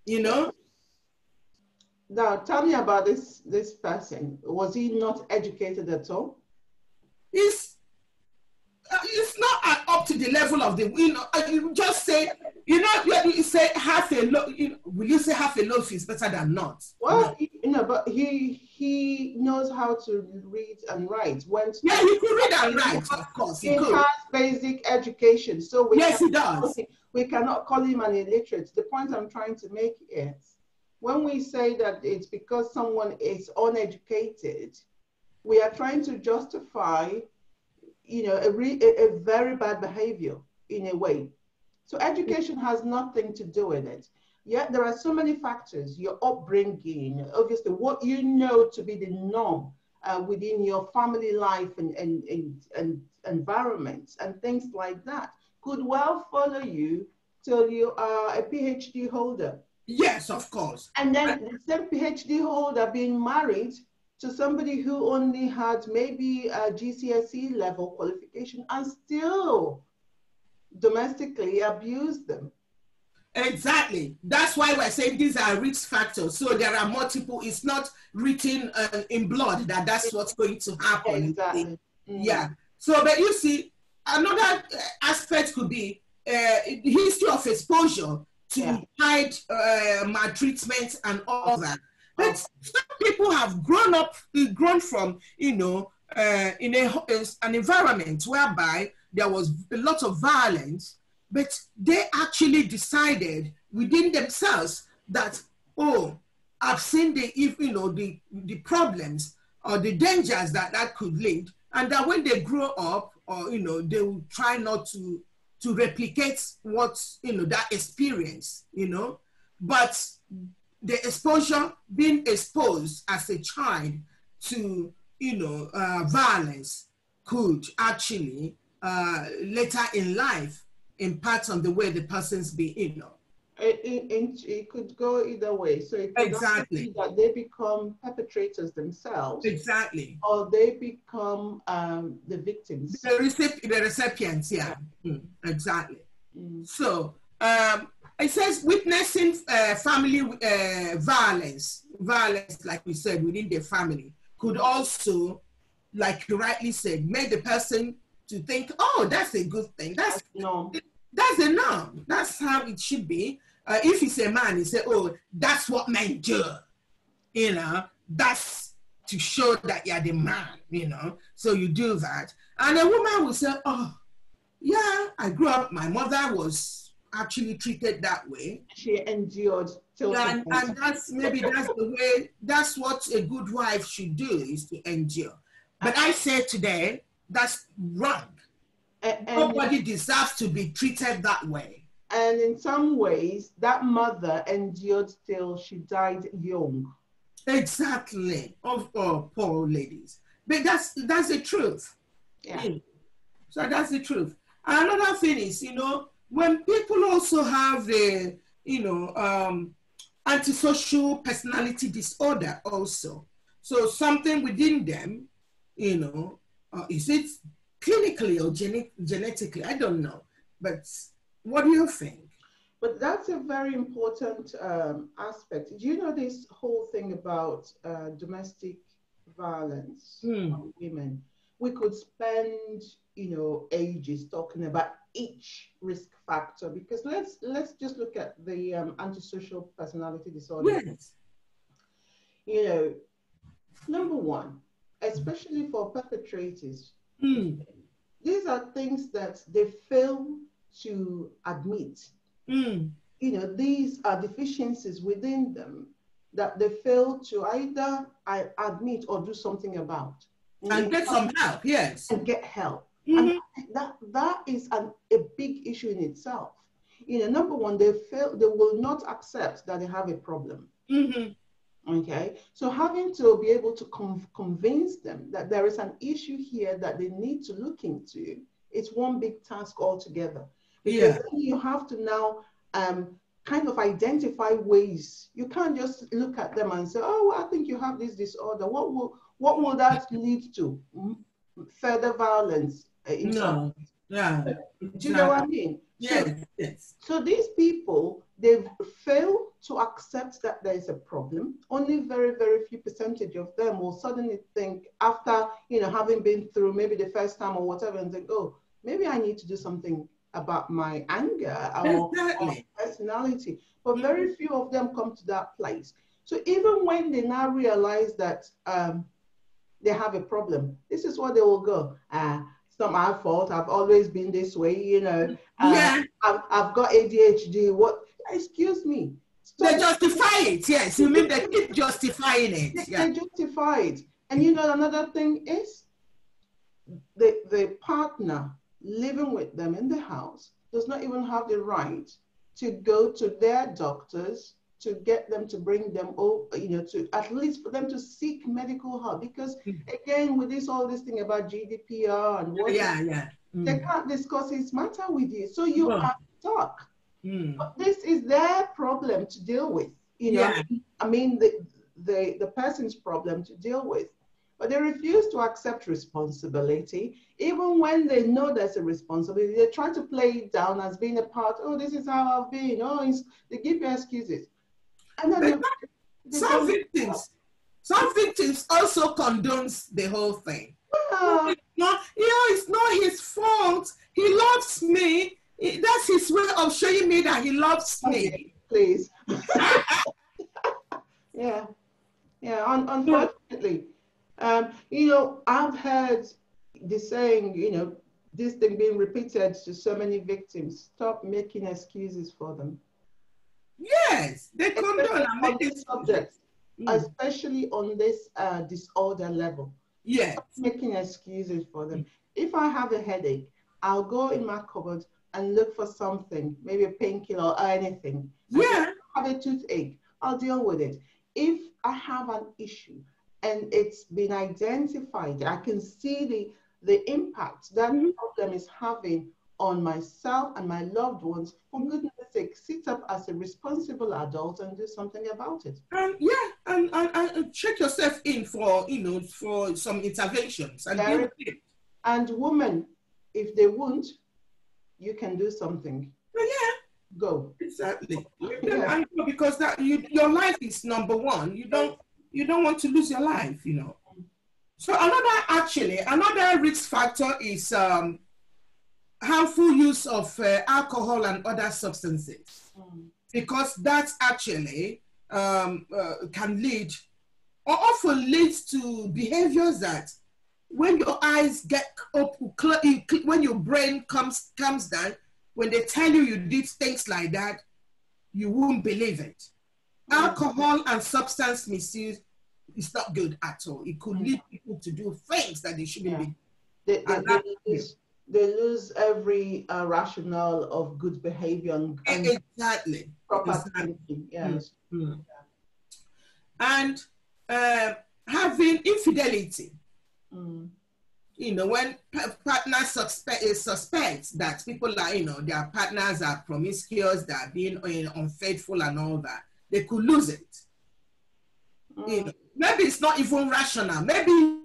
You know? Now, tell me about this person. Was he not educated at all? It's not up to the level of the, you know, you just say, you know, you say half a loaf, you know, will you say half a loaf is better than not? Well, No. you know, but he knows how to read and write. Yeah, he could read and write, of course. He has basic education. So yes, he does. We cannot call him an illiterate. The point I'm trying to make is, when we say that it's because someone is uneducated, we are trying to justify, you know, a very bad behavior in a way. So education has nothing to do with it. Yet there are so many factors: your upbringing, obviously what you know to be the norm within your family life and environments and things like that could well follow you till you are a PhD holder. Yes, of course. And then the same PhD holder being married to somebody who only had maybe a GCSE level qualification and still domestically abused them. Exactly. That's why we're saying these are risk factors. So there are multiple, it's not written in blood that that's what's going to happen. Exactly. Yeah. So, but you see, another aspect could be the history of exposure to child maltreatment and all that. But some people have grown from, you know, in an environment whereby there was a lot of violence, but they actually decided within themselves that, oh, I've seen the, you know, the problems or the dangers that could lead, and that when they grow up, or, you know, they will try not to replicate what, you know, that experience, you know. But the exposure, being exposed as a child to, you know, violence could actually later in life impact on the way the person's be, you know. It could go either way. So it could exactly be that they become perpetrators themselves. Exactly. Or they become the victims. The recipients, yeah. Exactly. So it says witnessing family violence, like we said, within the family could also, like you rightly said, make the person to think, oh, that's a good thing. That's a norm. That's how it should be. If it's a man, he say, oh, that's what men do. You know, that's to show that you're the man, you know. So you do that. And a woman will say, oh, yeah, I grew up, my mother was actually treated that way. She endured till and that's the way, that's what a good wife should do, is to endure. But I say today, that's wrong. Nobody deserves to be treated that way. And in some ways, that mother endured till she died young. Exactly. Of poor ladies. But that's the truth. Yeah. So that's the truth. Another thing is, you know, when people also have the, you know, antisocial personality disorder also. So something within them, you know, is it clinically or genetically? I don't know. But what do you think? But that's a very important aspect. Do you know this whole thing about domestic violence on women? we could spend, ages talking about each risk factor, because let's just look at the antisocial personality disorder. Yes. Number one, especially for perpetrators, Mm. these are things that they fail to admit. Mm. These are deficiencies within them that they fail to either admit or do something about. And get some help, yes. And get help. Mm-hmm. And that is a big issue in itself. Number one, they will not accept that they have a problem. Mm-hmm. Okay, so having to be able to convince them that there is an issue here that they need to look into, it's one big task altogether. Because then you have to now kind of identify ways. You can't just look at them and say, oh, well, I think you have this disorder. What will that lead to? Further violence? No. Yeah. Do you know what I mean? Yes. So these people, they've failed to accept that there is a problem. Only very, very few percentage of them will suddenly think after, having been through maybe the first time or whatever, and think, oh, maybe I need to do something about my anger or personality. But very few of them come to that place. So even when they now realize that they have a problem, this is what they will go, it's not my fault, I've always been this way, I've got ADHD, what, excuse me. They justify it, yes. You mean they keep justifying it. They justify it. And another thing is, the partner living with them in the house does not even have the right to go to their doctors to get them to bring them over, to at least for them to seek medical help. Because again, with all this thing about GDPR and what, they can't discuss this matter with you. So you are stuck. But this is their problem to deal with. I mean, the person's problem to deal with. But they refuse to accept responsibility. Even when they know there's a responsibility, they try to play it down as being a part. Oh, this is how I've been. Oh, they give you excuses. And then some victims also condones the whole thing. It's not his fault. He loves me. That's his way of showing me that he loves me. Please. Yeah. Unfortunately. I've heard the saying, this thing being repeated to so many victims, stop making excuses for them. Yes, they condone on this subject, especially on this disorder level. Yes. Stop making excuses for them. If I have a headache, I'll go in my cupboard and look for something, maybe a painkiller or anything. Yeah. If I have a toothache, I'll deal with it. If I have an issue, and it's been identified, I can see the impact that problem is having on myself and my loved ones. For goodness sake, sit up as a responsible adult and do something about it. And check yourself in for for some interventions. And women, if they won't, you can do something. Go. Exactly. Because your life is number one. You don't want to lose your life, So another risk factor is harmful use of alcohol and other substances, because that actually can lead or often leads to behaviors that when your eyes get up, when your brain comes down, when they tell you did things like that, you won't believe it. Alcohol and substance misuse is not good at all. It could lead people to do things that they shouldn't be. They lose every rationale of good behavior and proper thinking. Yes. And having infidelity. When partners suspect that people are, their partners are promiscuous, they are being unfaithful and all that, they could lose it. Maybe it's not even rational. Maybe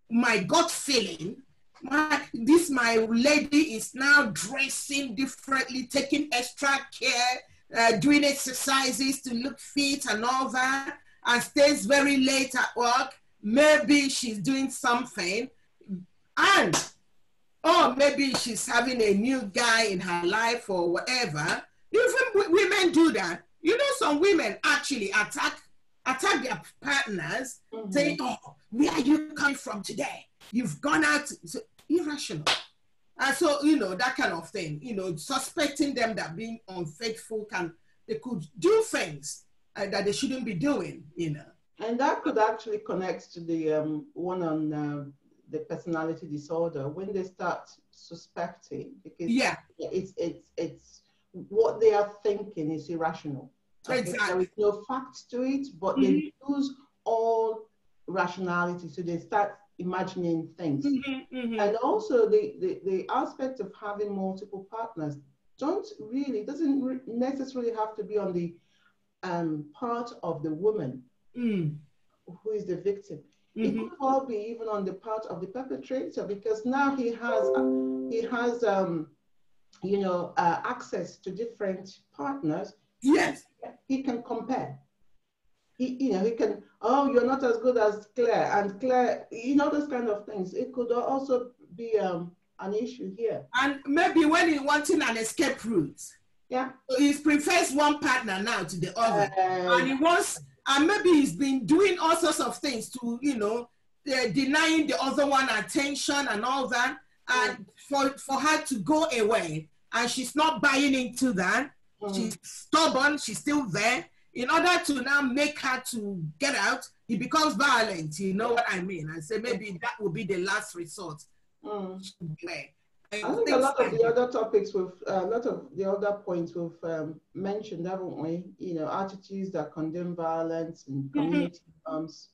my gut feeling, my lady is now dressing differently, taking extra care, doing exercises to look fit and all that, and stays very late at work. Maybe she's doing something. And, or maybe she's having a new guy in her life or whatever. Even women do that. You know, some women actually attack their partners, saying, oh, where are you coming from today? You've gone out. So, irrational. And so, you know, that kind of thing, you know, suspecting them that being unfaithful they could do things that they shouldn't be doing, you know. And that could actually connect to the one on the personality disorder, when they start suspecting, because it's what they are thinking is irrational. Okay? Exactly. There is no fact to it, but they lose all rationality. So they start imagining things. And also the aspect of having multiple partners doesn't necessarily have to be on the part of the woman who is the victim. It could all be even on the part of the perpetrator, because now he has you know, access to different partners. Yes. He can compare. You know, he can, oh, you're not as good as Claire, and Claire, you know, those kind of things. It could also be an issue here. And maybe when he's wanting an escape route, yeah, so he prefers one partner now to the other, and he wants, and maybe he's been doing all sorts of things to, you know, denying the other one attention and all that, and for her to go away, and she's not buying into that. She's stubborn. She's still there. In order to now make her to get out, he becomes violent. You know what I mean? I say maybe that will be the last resort. I think a lot of the other topics a lot of the other points we've mentioned, haven't we? You know, attitudes that condemn violence and community norms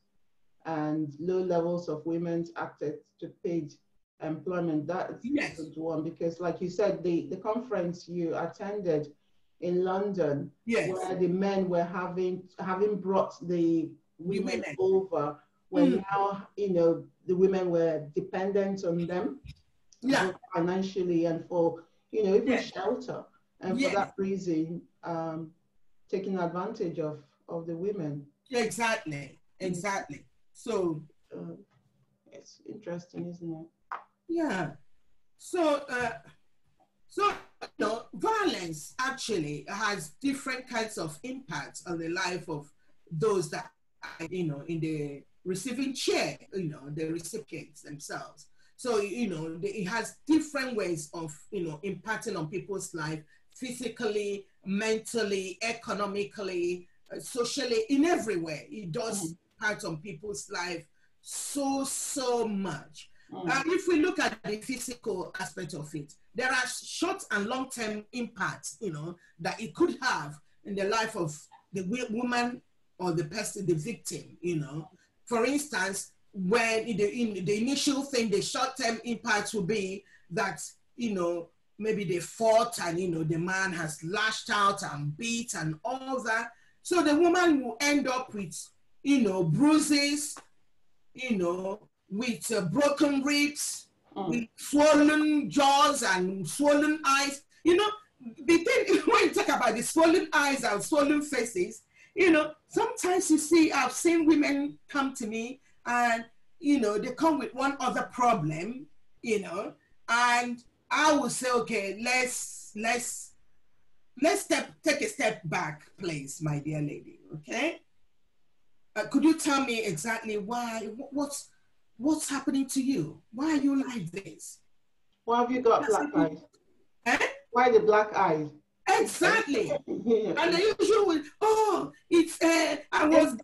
and low levels of women's access to paid employment. That's a good one, because like you said, the conference you attended in London, where the men were having brought the women over, when now, you know, the women were dependent on them, both financially and for, you know, even shelter, and for that reason, taking advantage of the women. Exactly. So it's interesting, isn't it? Yeah. So you know, violence actually has different kinds of impacts on the life of those that are, you know, in the receiving chair, you know, the recipients themselves. So, you know, it has different ways of, you know, impacting on people's life, physically, mentally, economically, socially, in every way. It does impact on people's life so much. If we look at the physical aspect of it, there are short and long-term impacts, you know, that it could have in the life of the woman or the person, the victim, you know. For instance, when in the initial thing, the short-term impacts will be that, you know, maybe they fought and, you know, the man has lashed out and beat and all that. So the woman will end up with, you know, bruises, you know, with broken ribs, with swollen jaws and swollen eyes. You know, the thing, when you talk about the swollen eyes and swollen faces, you know, sometimes you see, I've seen women come to me and, you know, they come with one other problem, you know, and I will say, okay, let's take a step back, please, my dear lady, okay? Could you tell me exactly why, what's happening to you? Why are you like this? Why have you got black eyes? Eh? Why the black eyes? Exactly. And the usual, oh, it's I was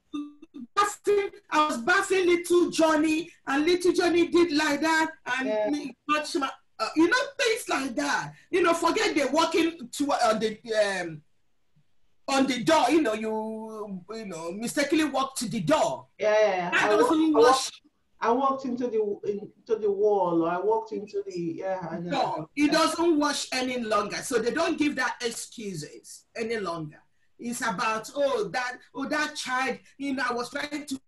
bathing little Johnny, and little Johnny did like that, and you know, things like that. You know, forget they're walking to on the door. You know, you know, mistakenly walk to the door. Yeah. That doesn't wash. I walked into the wall, or I walked into the No, it doesn't wash any longer. So they don't give that excuses any longer. It's about, that child, you know, I was trying to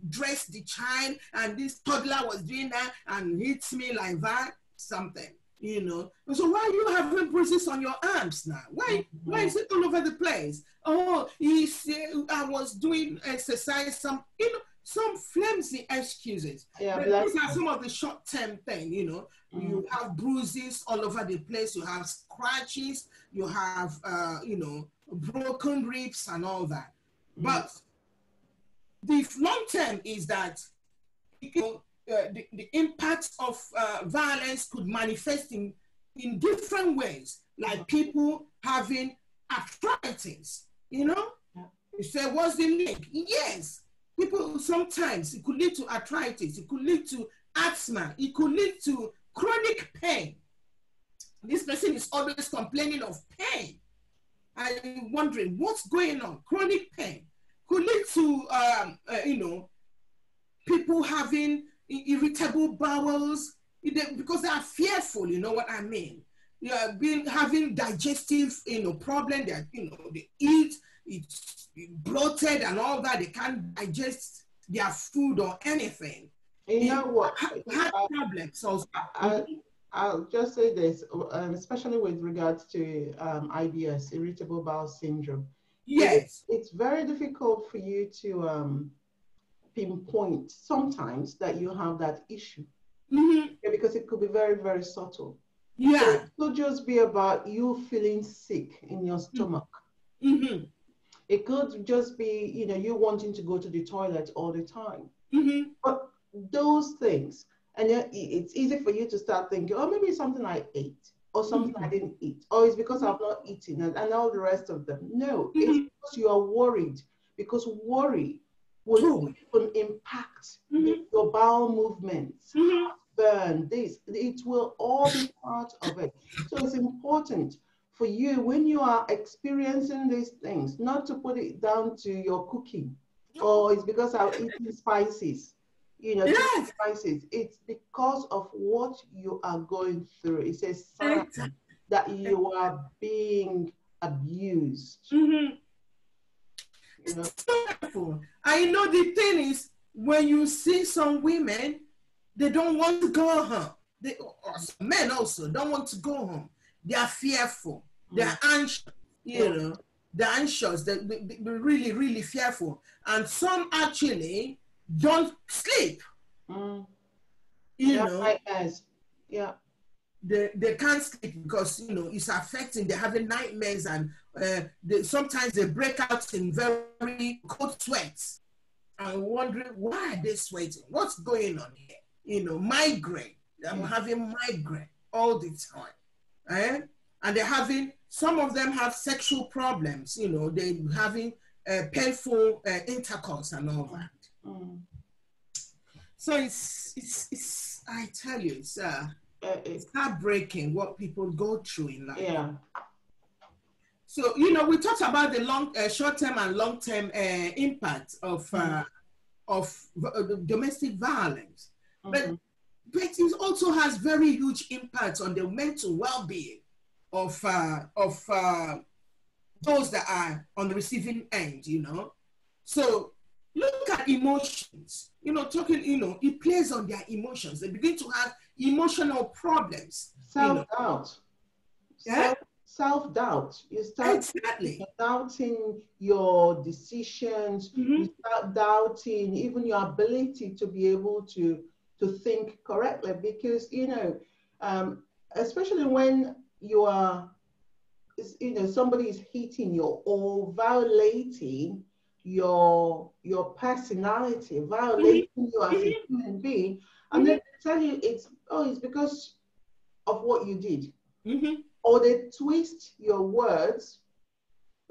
dress the child and this toddler was doing that and hits me like that, something, you know. So why are you having bruises on your arms now? Why is it all over the place? Oh, I was doing exercise, you know, some flimsy excuses. Yeah, But these are some of the short-term things, you know. You have bruises all over the place, you have scratches, you have, you know, broken ribs and all that. But the long term is that, you know, the impact of violence could manifest in different ways, like people having arthritis, you know? You say, what's the link? Yes. People sometimes, it could lead to arthritis, it could lead to asthma, it could lead to chronic pain. This person is always complaining of pain. I'm wondering what's going on. Chronic pain could lead to, you know, people having irritable bowels because they are fearful. You know what I mean? Having digestive, you know, problem. That, you know, they eat, it's bloated and all that. They can't digest their food or anything. You know what? Heart problems also. I'll just say this, especially with regards to IBS, irritable bowel syndrome. Yes. It's very difficult for you to pinpoint sometimes that you have that issue. Because it could be very, very subtle. Yeah. So it could just be about you feeling sick in your stomach. It could just be, you know, you wanting to go to the toilet all the time. But those things, and it's easy for you to start thinking, oh, maybe it's something I ate, or something I didn't eat, or it's because I've not eaten, and all the rest of them. No, it's because you are worried, because worry will even impact your bowel movements, burn, it will all be part of it. So it's important for you, when you are experiencing these things, not to put it down to your cooking, or it's because I'm eating spices. You know, spices. It's because of what you are going through. It's a sign that you are being abused. You know? I know the thing is, when you see some women, they don't want to go home. Or some men also don't want to go home. They are fearful. They are anxious. You know, they're anxious. They're really, really fearful. And some actually don't sleep. You know, they can't sleep because, you know, it's affecting. They're having nightmares, and sometimes they break out in very cold sweats. I'm wondering, why are they sweating? What's going on here? You know, migraine. I'm having migraine all the time. And they're having, some of them have sexual problems. You know, they're having painful intercourse and all that. So it's I tell you, it's heartbreaking what people go through in life. So, you know, we talked about the short-term and long-term impact of domestic violence, but it also has very huge impact on the mental well-being of those that are on the receiving end. You know, so look at emotions. You know, it plays on their emotions. They begin to have emotional problems. Self-doubt. Self-doubt. You start doubting your decisions. You start doubting even your ability to be able to think correctly, because, you know, especially when you are, you know, somebody is hitting you or violating your personality, violating you as a human being, and then they tell you it's because of what you did, or they twist your words,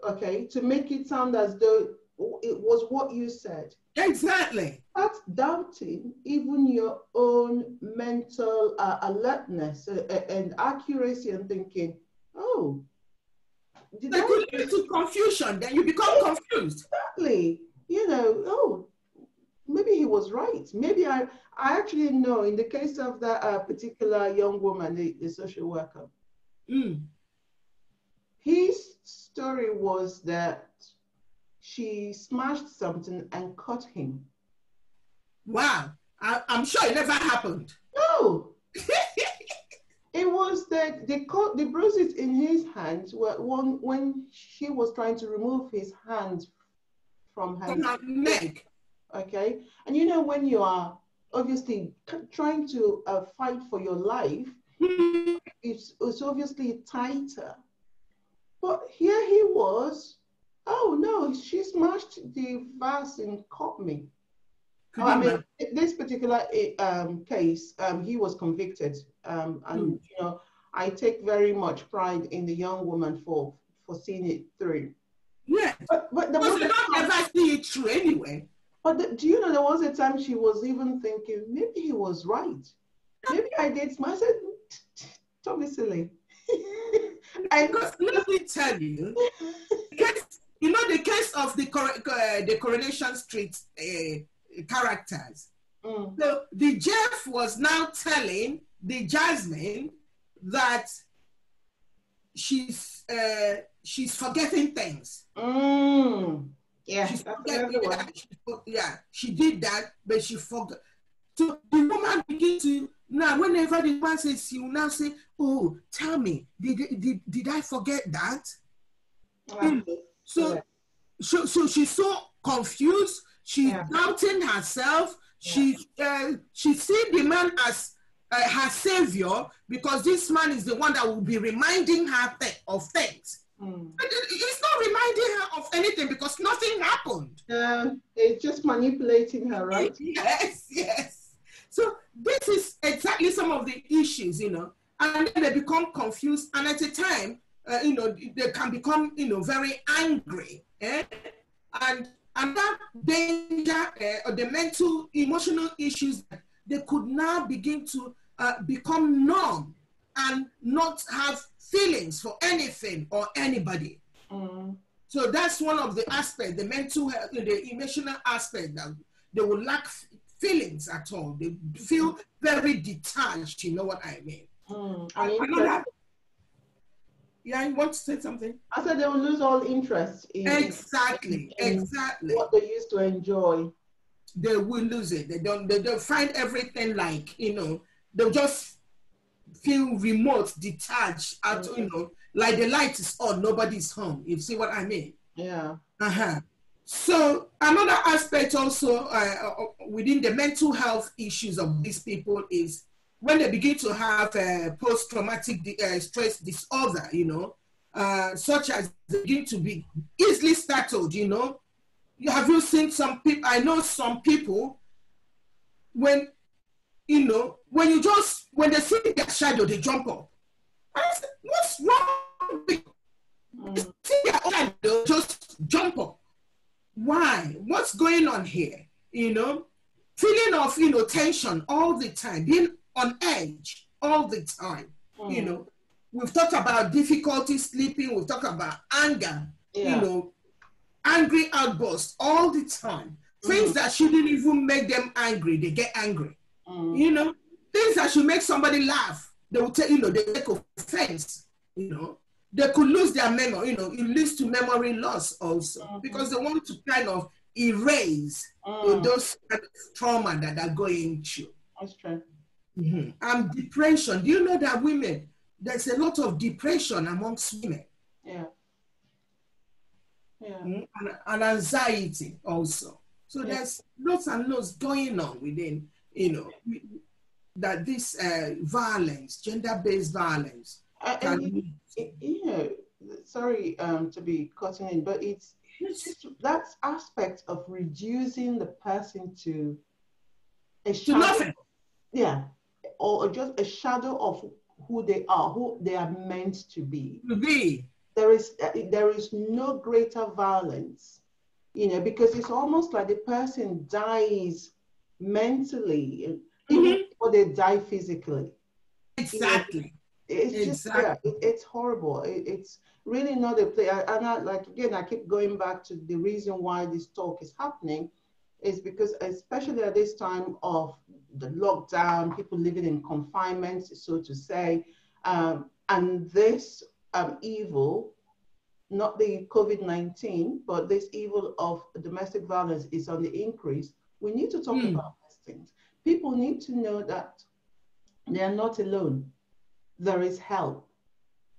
okay, to make it sound as though it was what you said. Exactly. That's doubting even your own mental alertness and accuracy, and thinking, oh, that could lead to confusion. Then you become confused. Exactly. You know, oh, maybe he was right. Maybe I actually know, in the case of that particular young woman, the social worker, his story was that she smashed something and cut him. Wow. I'm sure it never happened. No. It was that the bruises in his hands were when she was trying to remove his hands from her neck. okay? And you know, when you are obviously trying to fight for your life, it's obviously tighter. But here he was, oh no, she smashed the vase and caught me. I mean, in this particular case, he was convicted, and you know, I take very much pride in the young woman for seeing it through. Yeah, but there because was they don't ever see it through anyway. But do you know, there was a time she was even thinking, maybe he was right. Maybe I did. I said, don't be silly. Because let me tell you, you know the case of the Coronation Street characters. So the Jeff was now telling the Jasmine that she's forgetting things. Yeah, she did that, but she forgot. So the woman begin to now, whenever the man says, she will now say, "Oh, tell me, did I forget that?" So she's so confused. She's doubting herself. She sees the man as her savior, because this man is the one that will be reminding her of things. He's not reminding her of anything because nothing happened. It's just manipulating her, right? Yes. So this is exactly some of the issues, you know, and then they become confused, and at a time, you know, they can become, you know, very angry, and that danger or the mental, emotional issues, they could now begin to become numb and not have feelings for anything or anybody. So that's one of the aspects, the mental health, the emotional aspect, that they will lack feelings at all. They feel very detached, you know what I mean? Yeah, you want to say something? I said they will lose all interest in exactly what they used to enjoy. They will lose it. They don't find everything like, you know, they'll just feel remote, detached, out, you know, like the light is on, nobody's home. You see what I mean? Yeah. So another aspect also within the mental health issues of these people is when they begin to have post-traumatic stress disorder, you know, such as they begin to be easily startled, you know. Have you seen some people? I know some people, when, you know, when they see their shadow, they jump up. I said, what's wrong with you? See their shadow, just jump up. Why? What's going on here? You know, feeling of, you know, tension all the time, being on edge all the time. You know, we've talked about difficulty sleeping, we've talked about anger, you know, angry outbursts all the time. Things that shouldn't even make them angry, they get angry. You know, things that should make somebody laugh, they will take, you know, they take offense, you know. They could lose their memory, you know, it leads to memory loss also, because they want to kind of erase those kind of trauma that they're going through. That's true. And depression. Do you know that women, there's a lot of depression amongst women? And anxiety also. So there's lots and lots going on within, you know, that this violence, gender-based violence. You know, sorry to be cutting in, but it's just that aspect of reducing the person to a shadow, nothing. Or just a shadow of who they are meant to be. There is no greater violence, you know, because it's almost like the person dies mentally, even before they die physically. Exactly. It's just, it's horrible. It's really not a play. And I keep going back to the reason why this talk is happening is because, especially at this time of the lockdown, people living in confinement, so to say, and this evil, not the COVID-19, but this evil of domestic violence is on the increase. We need to talk about these things. People need to know that they are not alone. There is help.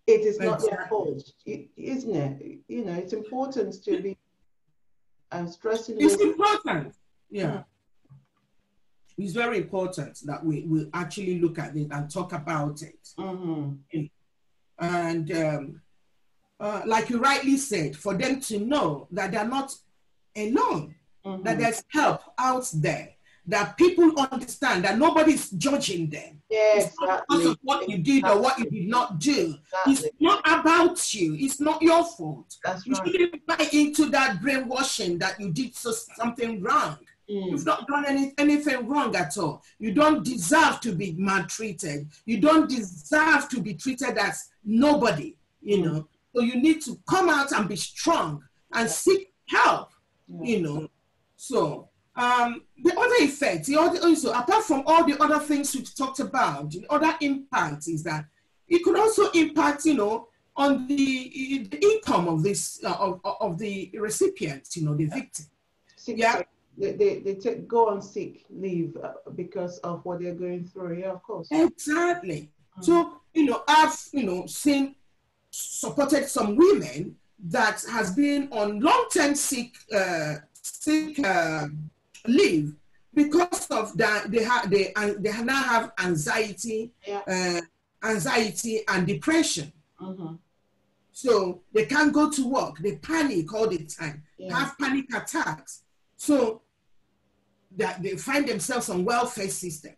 It is not their fault, isn't it? You know, it's important to be stressing. It's important. Yeah. It's very important that we actually look at it and talk about it. And like you rightly said, for them to know that they're not alone, that there's help out there, that people understand that nobody's judging them. Yeah, it's not because of what you did or what you did not do. It's not about you. It's not your fault. That's you shouldn't buy into that brainwashing that you did something wrong. You've not done anything wrong at all. You don't deserve to be maltreated. You don't deserve to be treated as nobody, you know. So you need to come out and be strong and seek help, you know. So the other effect, also, apart from all the other things we've talked about, the other impact is that it could also impact, you know, on the income of this of the recipient, you know, the victim. They go on sick leave because of what they're going through. Yeah, of course. Exactly. So, you know, I've, you know, supported some women that has been on long-term sick leave because of that. They now have anxiety, anxiety and depression. So they can't go to work. They panic all the time, have panic attacks. So that they find themselves on welfare system.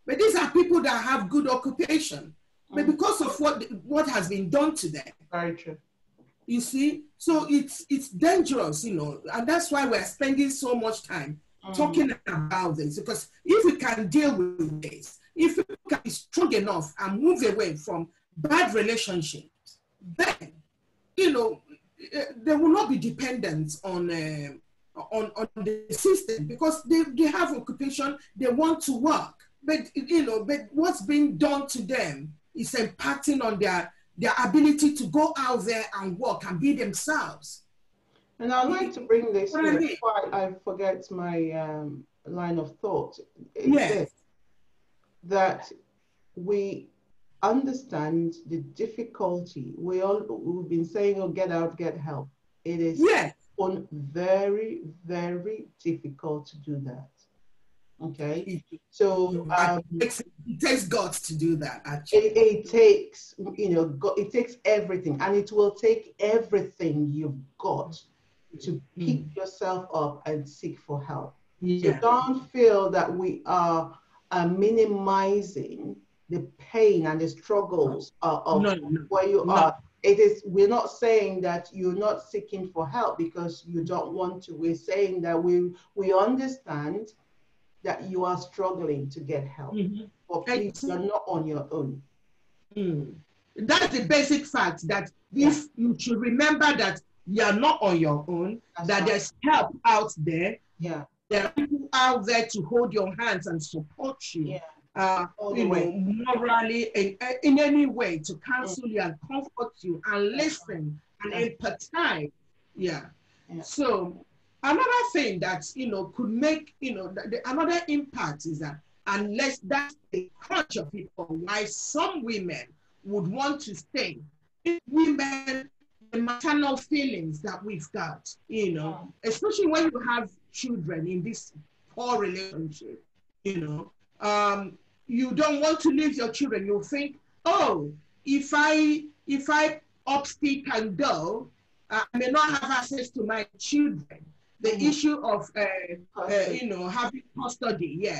But these are people that have good occupation, but because of what has been done to them. Very true. You see, so it's dangerous, you know, and that's why we're spending so much time talking about this, because if we can deal with this, if we can be strong enough and move away from bad relationships, then, you know, they will not be dependent on the system, because they have occupation, they want to work, but you know, but what's being done to them is impacting on their ability to go out there and work and be themselves. And I'd like to bring this here before I forget my line of thought. This, that we understand the difficulty. We've been saying, oh, get out, get help. It is very, very difficult to do that. Okay, so it takes guts to do that. Actually, it takes, you know, it takes everything, and it will take everything you've got to pick yourself up and seek for help. So don't feel that we are minimizing the pain and the struggles of where you are. It is, we're not saying that you're not seeking for help because you don't want to. We're saying that we understand that you are struggling to get help. But please, you're not on your own. That's the basic fact, that if you should remember that you're not on your own, that there's help out there. There are people out there to hold your hands and support you. You know, morally, in any way, to counsel you and comfort you and listen and empathize. So another thing that, you know, could make, you know, another impact is that, unless that's the crutch of people, why some women would want to stay. Women, the maternal feelings that we've got, you know, especially when you have children in this poor relationship, you know, you don't want to leave your children. You think, oh, if I up stick and go, I may not have access to my children. The issue of, you know, having custody,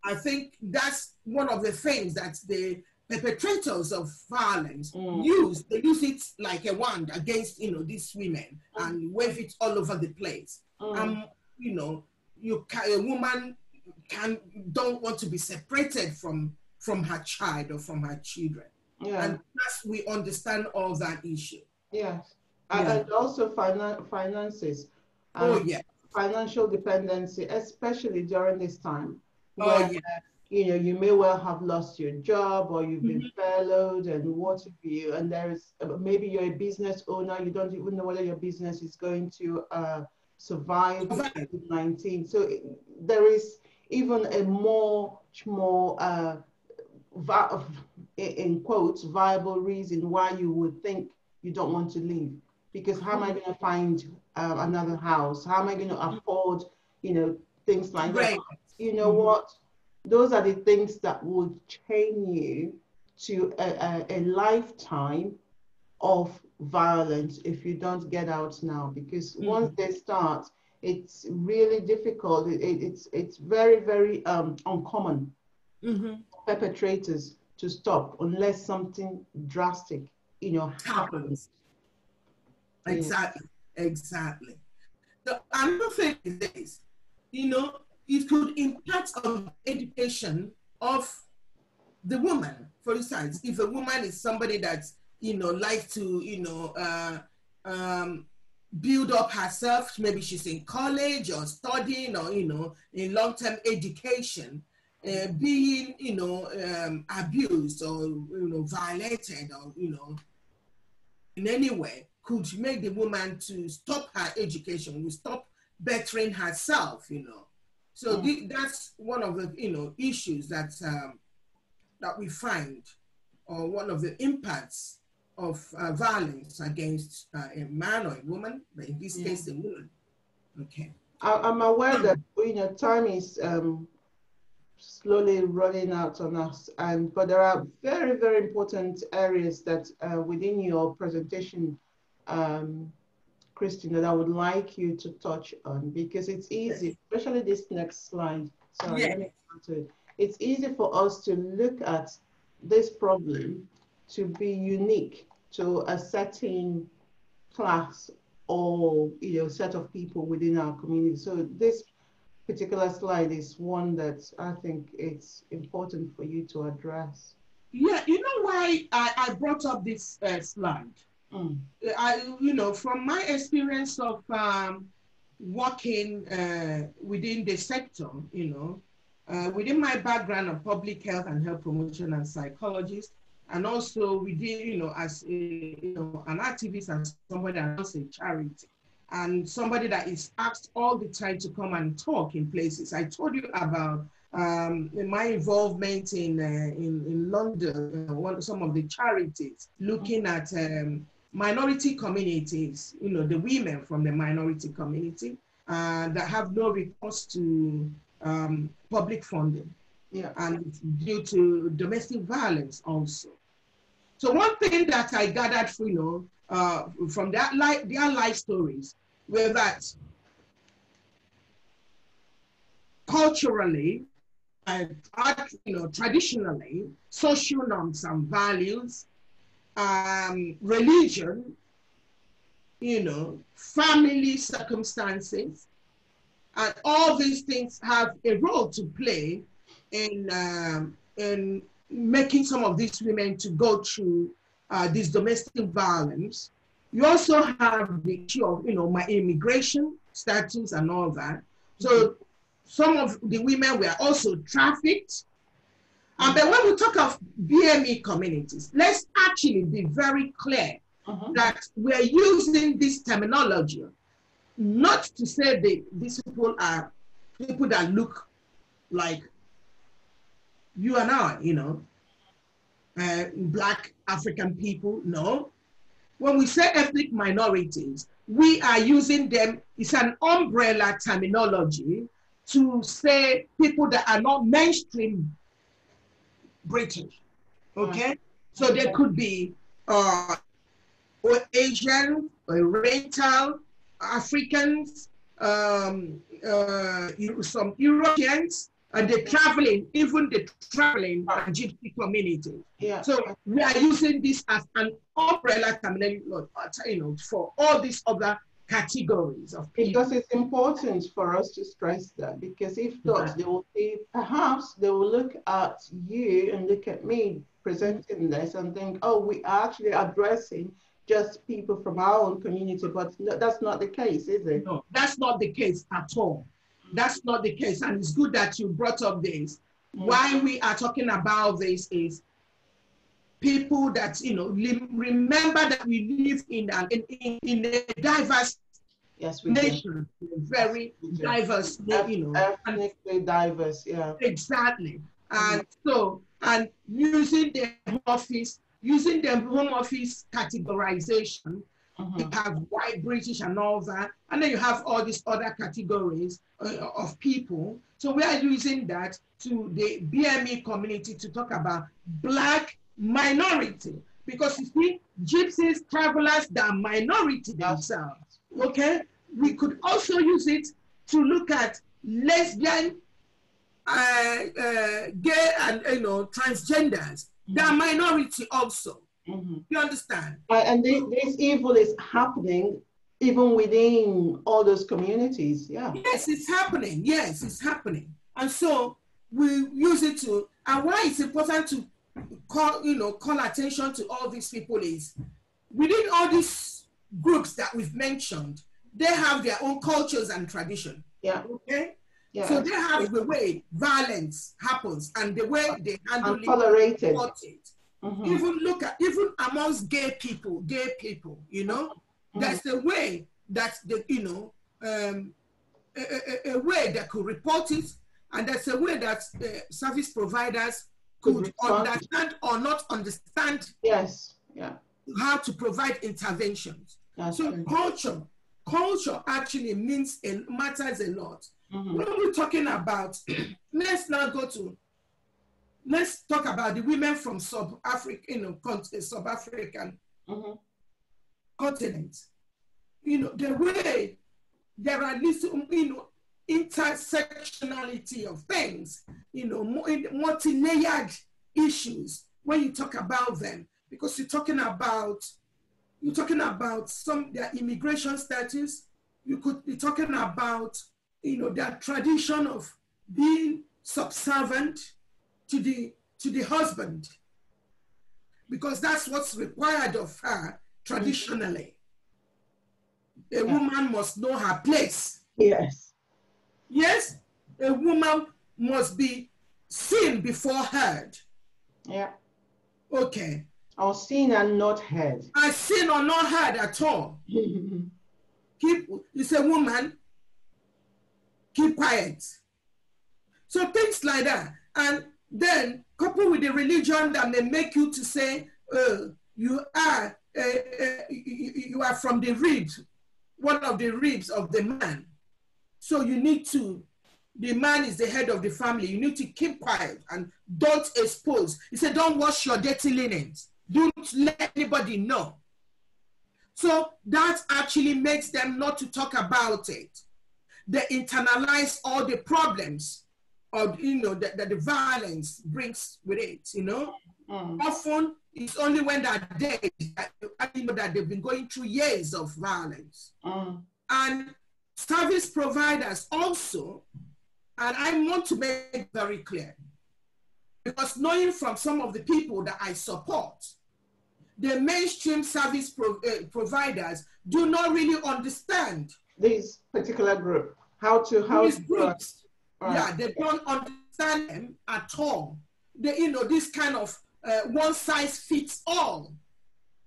I think that's one of the things that the perpetrators of violence use. They use it like a wand against, you know, these women and wave it all over the place. You know, a woman don't want to be separated from her child or from her children. And thus we understand all that issue. And also finances. Financial dependency, especially during this time, where you know, you may well have lost your job, or you've been furloughed, and what have you, and there's maybe you're a business owner, you don't even know whether your business is going to survive COVID-19. So there is even a much more in quotes viable reason why you would think you don't want to leave. Because how am I going to find another house? How am I going to afford, things like that. Right. You know what? Those are the things that would chain you to a lifetime of violence if you don't get out now, because once they start, it's really difficult. It's very, very uncommon for perpetrators to stop unless something drastic, happens. Exactly. Exactly. So another thing is this, it could impact on education of the woman. For instance, if a woman is somebody that's, likes to, build up herself, maybe she's in college or studying or, in long-term education, being, abused or, violated or, in any way could make the woman to stop her education, will stop bettering herself, So that's one of the, issues that, that we find, or one of the impacts of violence against a man or a woman, but in this case, a woman. Okay. I'm aware that, time is slowly running out on us, but there are very, very important areas that within your presentation, Christine, that I would like you to touch on, because it's easy, especially this next slide. Sorry, let me go to it. It's easy for us to look at this problem to be unique to a certain class or set of people within our community. So this particular slide is one that I think it's important for you to address. Yeah, you know why I brought up this slide? From my experience of working within the sector, within my background of public health and health promotion and psychologist, and also within, as an activist and somebody that runs a charity, and somebody that is asked all the time to come and talk in places. I told you about my involvement in London, some of the charities, looking at minority communities, the women from the minority community that have no recourse to public funding, and due to domestic violence also. So one thing that I gathered from their life stories were that culturally, traditionally, social norms and values, religion, family circumstances, and all these things have a role to play in making some of these women to go through this domestic violence. You also have the issue of, my immigration status and all that. So some of the women were also trafficked. But when we talk of BME communities, let's actually be very clear that we're using this terminology not to say that these people are people that look like you and I, Black African people. No. When we say ethnic minorities, we are using them, it's an umbrella terminology to say people that are not mainstream British, okay? So there could be Asian, Oriental, Africans, some Europeans, and the traveling gypsy community. So we are using this as an umbrella terminology, for all these other categories of people. Because it's important for us to stress that, because if not, they will say, perhaps they will look at you and look at me presenting this and think, oh, we are actually addressing just people from our own community, but that's not the case, is it? No, that's not the case at all. That's not the case, and it's good that you brought up this. Why we are talking about this is people that, remember that we live in a diverse nation, very diverse, ethnically diverse, exactly. And so, and using the home office categorization You have white, British, and all that. And then you have all these other categories of people. So we are using that to the BME community to talk about Black minority. Because you see, gypsies, travelers, they are minority themselves. Okay? We could also use it to look at lesbian, gay, and transgenders. They are minority also. You understand? And this evil is happening even within all those communities. Yeah. Yes, it's happening. Yes, it's happening. And so we use it to, and why it's important to call attention to all these people is within all these groups that we've mentioned, they have their own cultures and tradition. Yeah. Okay. Yeah. So they have the way violence happens and the way they handle it. Tolerated. Even amongst gay people, there's a way that a way that could report it, and there's a way that service providers could understand or not understand. Yes. Yeah. How to provide interventions. So culture actually matters a lot. When we're talking about, let's talk about the women from sub-African continent. The way there are this, intersectionality of things, multi-layered issues when you talk about them, because you're talking about their immigration status. You could be talking about, their tradition of being subservient to the husband, because that's what's required of her traditionally. A woman must know her place. Yes. Yes, a woman must be seen before heard. Yeah. Okay. Or seen and not heard. And seen or not heard at all. It's a woman, keep quiet. So things like that. And then coupled with the religion that may make you to say, you are from the ribs, one of the ribs of the man. So you need to, the man is the head of the family. You need to keep quiet and don't expose. He said, don't wash your dirty linens. Don't let anybody know. So that actually makes them not to talk about it. They internalize all the problems of, that the violence brings with it, Often it's only when they're dead that they've been going through years of violence. And service providers also, and I want to make it very clear, because knowing from some of the people that I support, the mainstream service providers do not really understand this particular group. These groups. Right. Yeah, they don't understand them at all. This kind of one size fits all.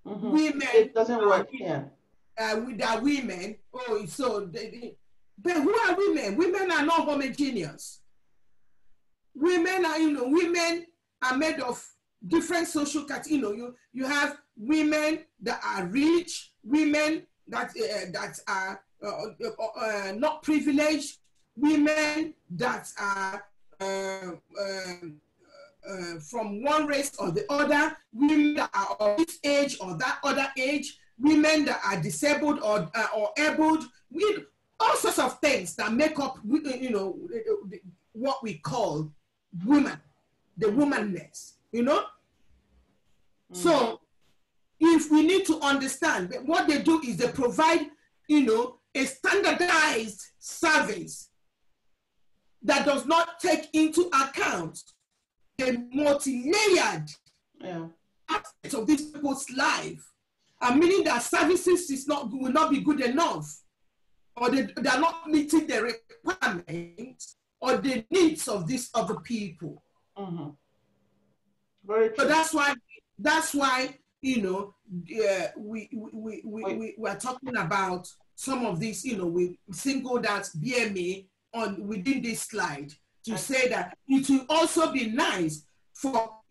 Women. It doesn't work. With their women. But who are women? Women are not homogeneous. Women are made of different social categories. You have women that are rich, women that are not privileged, women that are from one race or the other, women that are of this age or that other age, women that are disabled or abled, all sorts of things that make up, what we call women, the womanness, So if we need to understand that what they do is they provide, a standardized service that does not take into account the multi-layered aspects of these people's life, meaning that services will not be good enough, or they are not meeting the requirements or the needs of these other people. Very true. So that's why we are talking about some of these. We singled out BME within this slide to say that it will also be nice for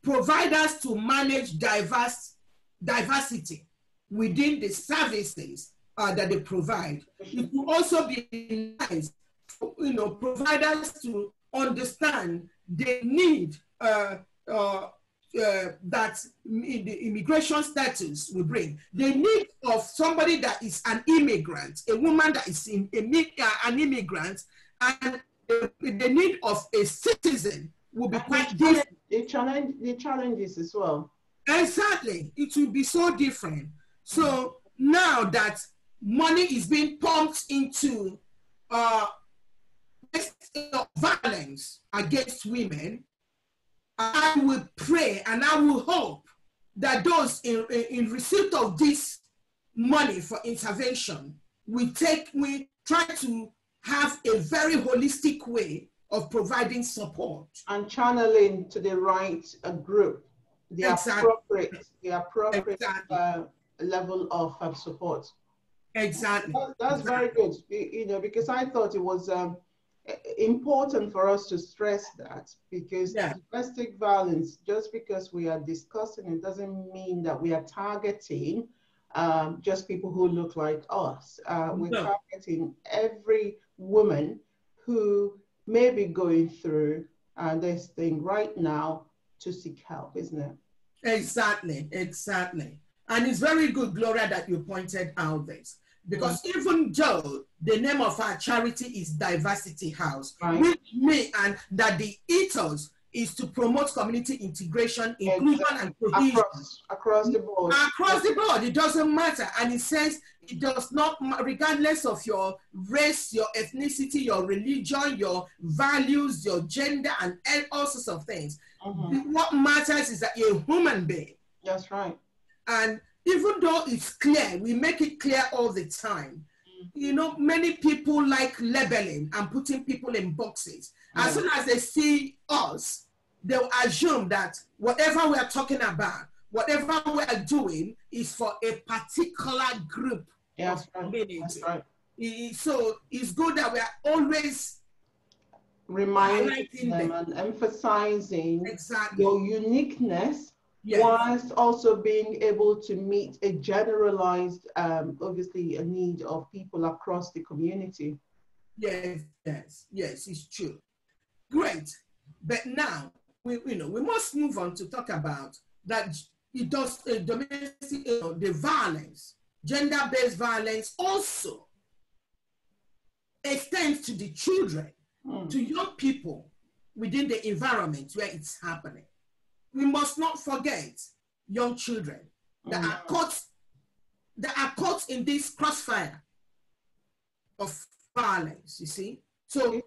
providers to manage diversity. within the services that they provide. It will also be nice for, providers to understand the need that the immigration status will bring. The need of somebody that is an immigrant, a woman that is an immigrant, and the need of a citizen will be quite different. The challenges as well. Exactly. It will be so different. So now that money is being pumped into violence against women, I will pray and I will hope that those in receipt of this money for intervention, we try to have a very holistic way of providing support. And channeling to the right group, the appropriate level of support. Exactly. That's very good, because I thought it was important for us to stress that, because domestic violence, just because we are discussing it, doesn't mean that we are targeting just people who look like us. We're targeting every woman who may be going through this thing right now to seek help, isn't it? Exactly, exactly. And it's very good, Gloria, that you pointed out this. Because even though the name of our charity is Diversity House, which means that the ethos is to promote community integration, inclusion, and cohesion. Across the board. Across the board, it doesn't matter. And it says it does not, regardless of your race, your ethnicity, your religion, your values, your gender, and all sorts of things. What matters is that you're a human being. That's right. And even though it's clear, we make it clear all the time. Many people like labeling and putting people in boxes. As soon as they see us, they'll assume that whatever we are talking about, whatever we are doing is for a particular group of community. That's right. So it's good that we are always reminding them and emphasizing your uniqueness, whilst also being able to meet a generalized, obviously, a need of people across the community. Yes, it's true. Great. But now, we must move on to talk about that it does domestic, the violence, gender-based violence also extends to the children, to young people within the environment where it's happening. We must not forget young children that are caught in this crossfire of violence, you see. So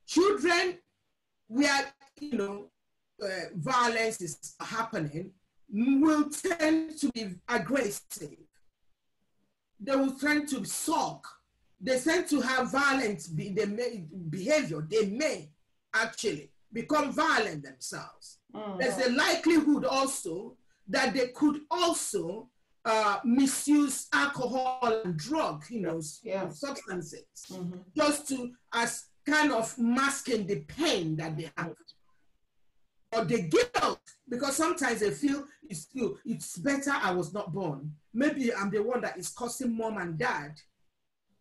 children where, violence is happening will tend to be aggressive. They will tend to sulk. They tend to have violent behavior. They may actually become violent themselves. There's a likelihood also that they could also misuse alcohol and drug, substances, just to as kind of masking the pain that they have, or the guilt, because sometimes they feel it's better I was not born. Maybe I'm the one that is causing mom and dad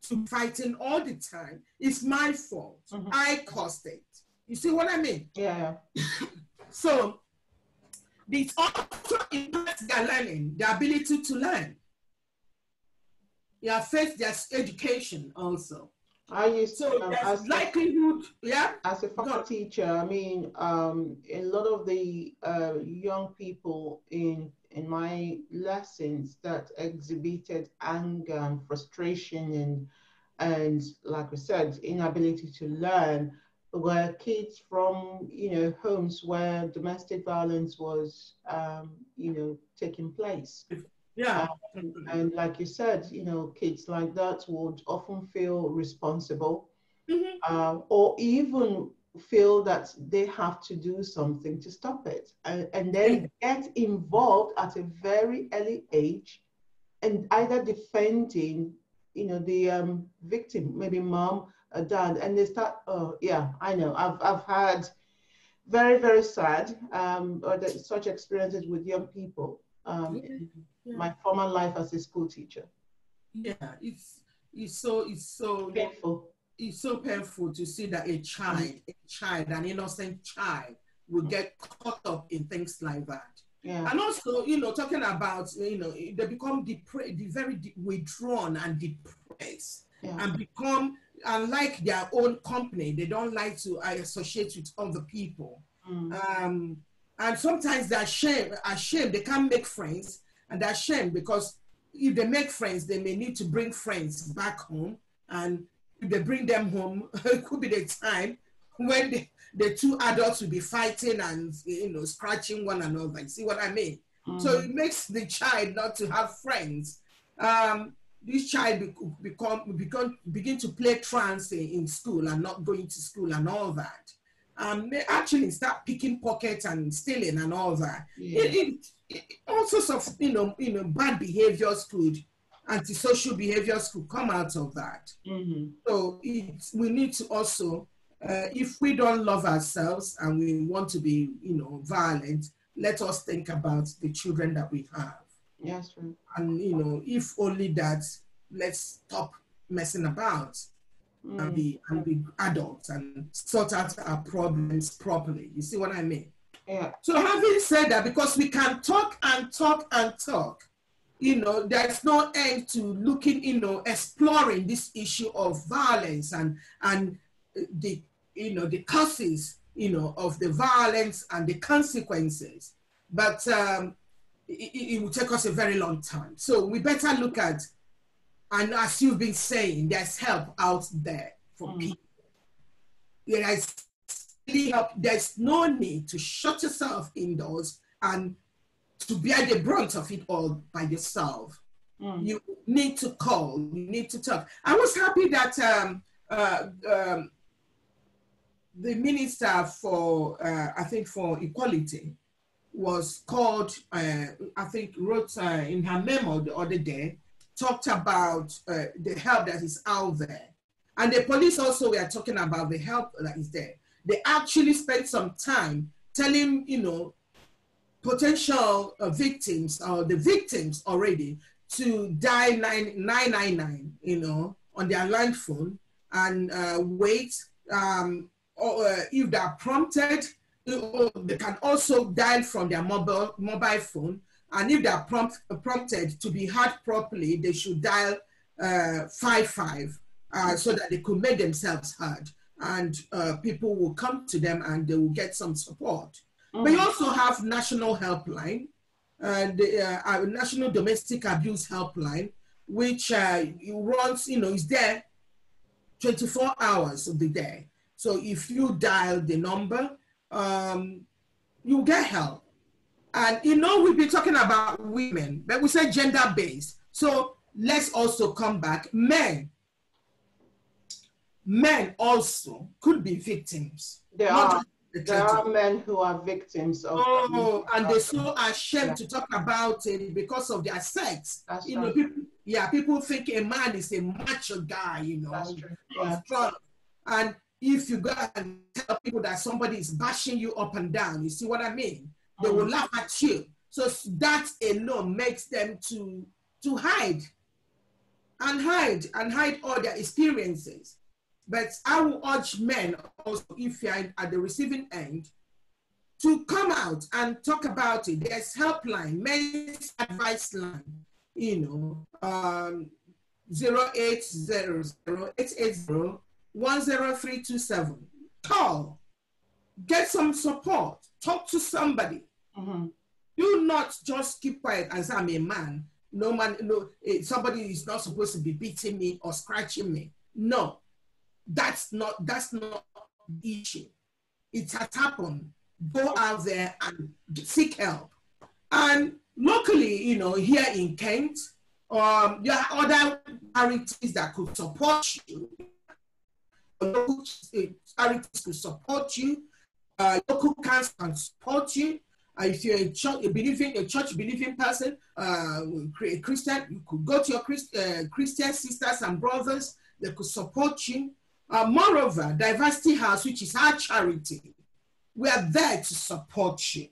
to fighting all the time. It's my fault. I caused it. You see what I mean? Yeah. So this also impacts their learning, their ability to learn. It affects their education also. I used to, as likelihood, as a faculty teacher, I mean, a lot of the young people in my lessons that exhibited anger and frustration and like I said, inability to learn were kids from, homes where domestic violence was, taking place. And like you said, kids like that would often feel responsible, or even feel that they have to do something to stop it, and then get involved at a very early age, and either defending, the victim, maybe mom or dad, and they start. Oh yeah, I know. I've had very, very sad such experiences with young people. my former life as a school teacher. Yeah, it's so Painful. It's so painful to see that a child, an innocent child, will get caught up in things like that. Yeah. And also, talking about, they become very withdrawn and depressed, and become, unlike their own company, they don't like to associate with other people. And sometimes they're ashamed, they can't make friends, and they're ashamed because if they make friends, they may need to bring friends back home, and if they bring them home, it could be the time when the two adults will be fighting and scratching one another. You see what I mean? So it makes the child not to have friends. This child begin to play trance in school and not going to school and all that. They actually start picking pockets and stealing and all that. All sorts of bad behaviors antisocial behaviors could come out of that. So we need to also, if we don't love ourselves and we want to be, violent, let us think about the children that we have. Yes, right. And if only that, let's stop messing about and be adults and sort out our problems properly. You see what I mean? Yeah. So having said that, because we can talk and talk and talk, there's no end to looking, exploring this issue of violence and the, the causes, of the violence and the consequences. But it will take us a very long time. So we better look at, and as you've been saying, there's help out there for people. There's really help. There's no need to shut yourself indoors and to bear the brunt of it all by yourself. You need to call, you need to talk. I was happy that the minister for, I think for equality was called, I think wrote in her memo the other day, talked about the help that is out there. And the police also were talking about the help that is there. They actually spent some time telling, potential victims or the victims already to dial 999, on their line phone and wait. Or if they are prompted, they can also dial from their mobile phone. And if they are prompted to be heard properly, they should dial 55 so that they could make themselves heard. And people will come to them and they will get some support. But you also have national helpline, the National Domestic Abuse Helpline, which runs, is there 24 hours of the day. So if you dial the number, you get help. And we've been talking about women, but we said gender-based. So let's also come back. Men also could be victims. There are men who are victims of. And they're so ashamed to talk about it because of their sex. That's right. People think a man is a macho guy, That's true. strong. And if you go and tell people that somebody is bashing you up and down, you see what I mean? They will laugh at you. So that alone makes them to hide all their experiences. But I will urge men also, if you're at the receiving end, to come out and talk about it. There's helpline, men's advice line, 0800-880-10327. Call, get some support, talk to somebody. Do not just keep quiet and say, I'm a man. Somebody is not supposed to be beating me or scratching me. No. That's not the issue. It has happened. Go out there and seek help. And locally, here in Kent, there are other charities that could support you. Local charities could support you. Local councils can support you. If you're a church believing person, a Christian, you could go to your Christian sisters and brothers. They could support you. Moreover, Diversity House, which is our charity, we are there to support you.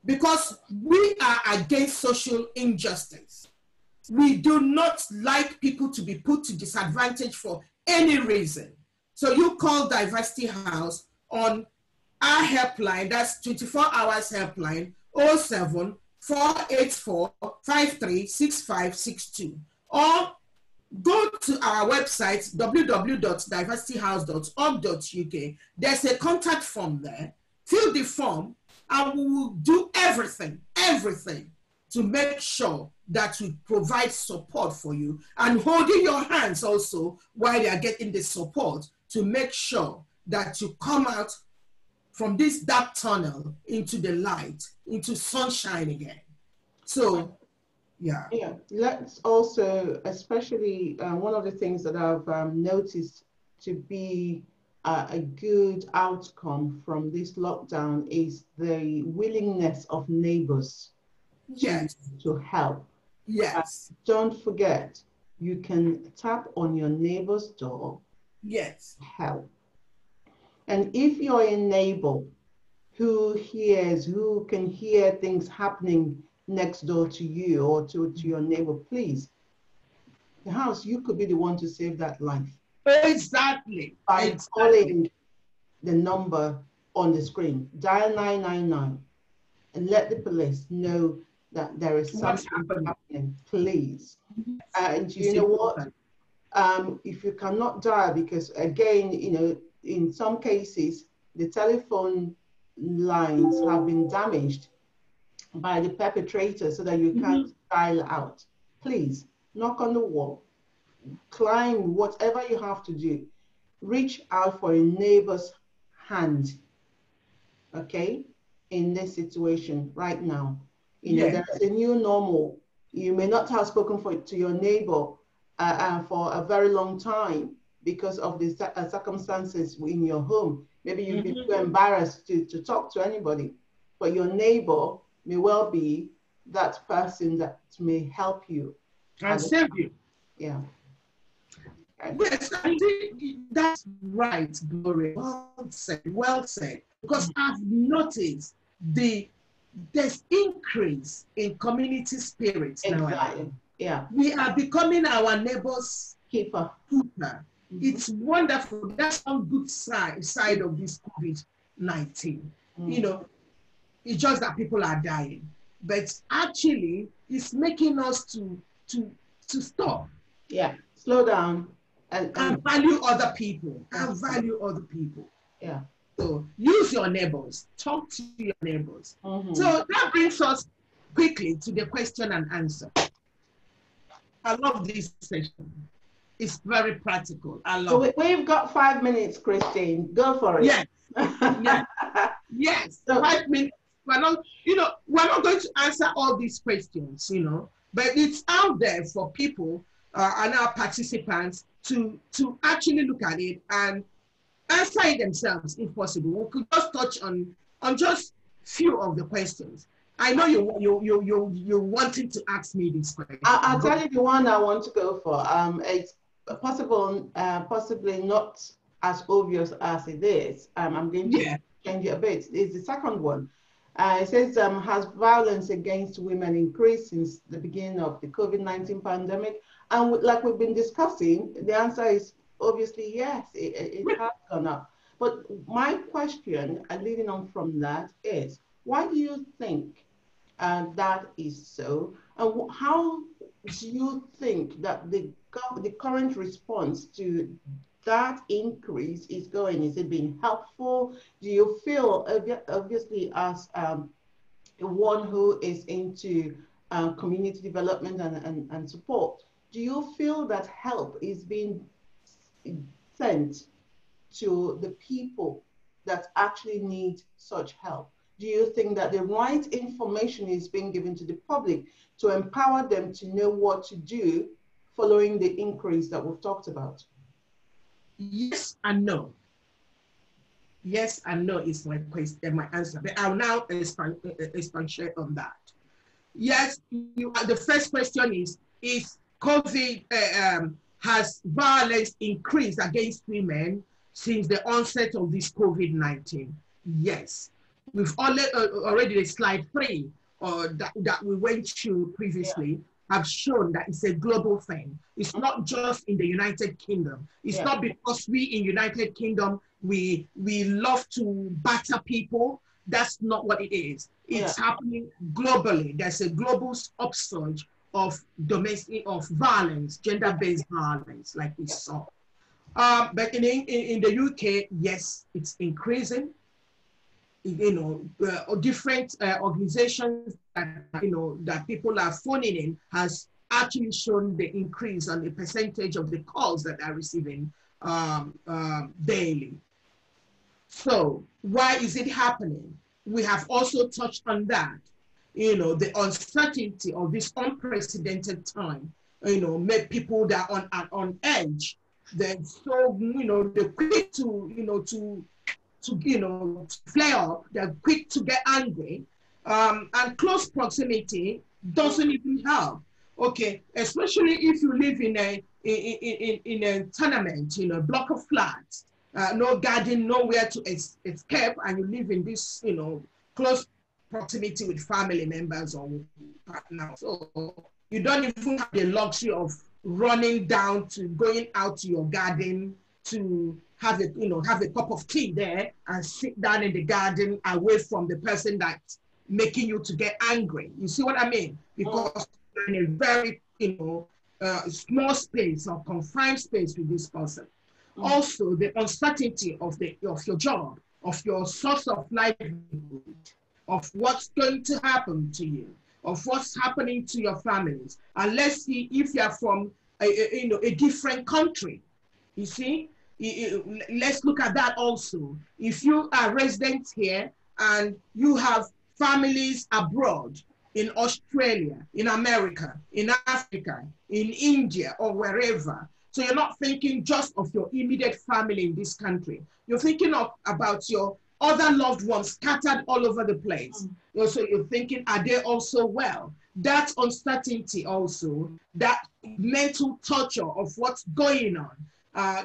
because we are against social injustice. We do not like people to be put to disadvantage for any reason. So you call Diversity House on our helpline, that's 24 hours helpline, 07 484 536562, or go to our website, www.diversityhouse.org.uk. There's a contact form there. Fill the form, and we will do everything to make sure that we provide support for you, and holding your hands also while they are getting the support to make sure that you come out from this dark tunnel into the light, into sunshine again. So, yeah. Yeah, let's also, especially one of the things that I've noticed to be a good outcome from this lockdown is the willingness of neighbors to help. Yes. Don't forget, you can tap on your neighbor's door. Yes. Help. And if you're a neighbor who can hear things happening next door to you or to your neighbor, please, the house, you could be the one to save that life. Exactly. By calling the number on the screen, dial 999, and let the police know that there is something happening, please. And you know what? If you cannot dial, because again, in some cases, the telephone lines have been damaged by the perpetrator so that you can't dial out. Please knock on the wall, climb, whatever you have to do, reach out for a neighbor's hand, okay, in this situation right now. There's a new normal. You may not have spoken to your neighbor for a very long time because of the circumstances in your home. Maybe you've been too embarrassed to talk to anybody, but your neighbor may well be that person that may help you. And save you. Yeah. Yes, that's right, Gloria. Well said, well said. Because I've noticed there's increase in community spirit now. Exactly. Yeah. We are becoming our neighbor's keeper. It's wonderful. That's one good side of this COVID-19. It's just that people are dying, but actually, it's making us to stop. Yeah, slow down and value other people. Yeah. So use your neighbors. Talk to your neighbors. So that brings us quickly to the question and answer. I love this session. It's very practical. I love it. We've got 5 minutes, Christine. Go for it. Yes. Yes. So, 5 minutes. We're not going to answer all these questions, but it's out there for people and our participants to actually look at it and answer it themselves, if possible. We could just touch on just few of the questions. I know you're wanting to ask me this question. I'll tell you the one I want to go for. It's possible, possibly not as obvious as it is. I'm going to change it a bit. It's the second one. It says, has violence against women increased since the beginning of the COVID-19 pandemic? And like we've been discussing, the answer is obviously yes, it has gone up. But my question, leading on from that, is why do you think that is so? And how do you think that the current response to that increase is going? Is it being helpful? Do you feel, obviously, as one who is into community development and support, do you feel that help is being sent to the people that actually need such help? Do you think that the right information is being given to the public to empower them to know what to do following the increase that we've talked about? Yes and no. Yes and no is my question, my answer. But I'll now expatiate on that. Yes, the first question is COVID, has violence increased against women since the onset of this COVID-19? Yes. we've already slide 3 that we went through previously have shown that it's a global thing. It's not just in the United Kingdom. It's not because we in United Kingdom, we love to batter people. That's not what it is. It's happening globally. There's a global upsurge of violence, gender-based violence, like we saw. But in the UK, yes, it's increasing. Different organizations that people are phoning in has actually shown the increase on the percentage of the calls that are receiving daily. So why is it happening? We have also touched on that. The uncertainty of this unprecedented time, make people that are on edge. They're so, they're quick to flare up, they're quick to get angry, and close proximity doesn't even help. Okay, especially if you live in a tenement, a block of flats, no garden, nowhere to escape, and you live in this, close proximity with family members or partners. So you don't even have the luxury of running down to going out to your garden to have a cup of tea there and sit down in the garden away from the person that's making you to get angry. You see what I mean? Because you're in a very, small space or confined space with this person. Also, the uncertainty of your job, of your source of livelihood, of what's going to happen to you, of what's happening to your families. And let's see if you're from a different country. You see, let's look at that also. If you are residents here and you have families abroad, in Australia, in America, in Africa, in India, or wherever, so you're not thinking just of your immediate family in this country. You're thinking about your other loved ones scattered all over the place. So you're thinking, are they also well? That uncertainty also, that mental torture of what's going on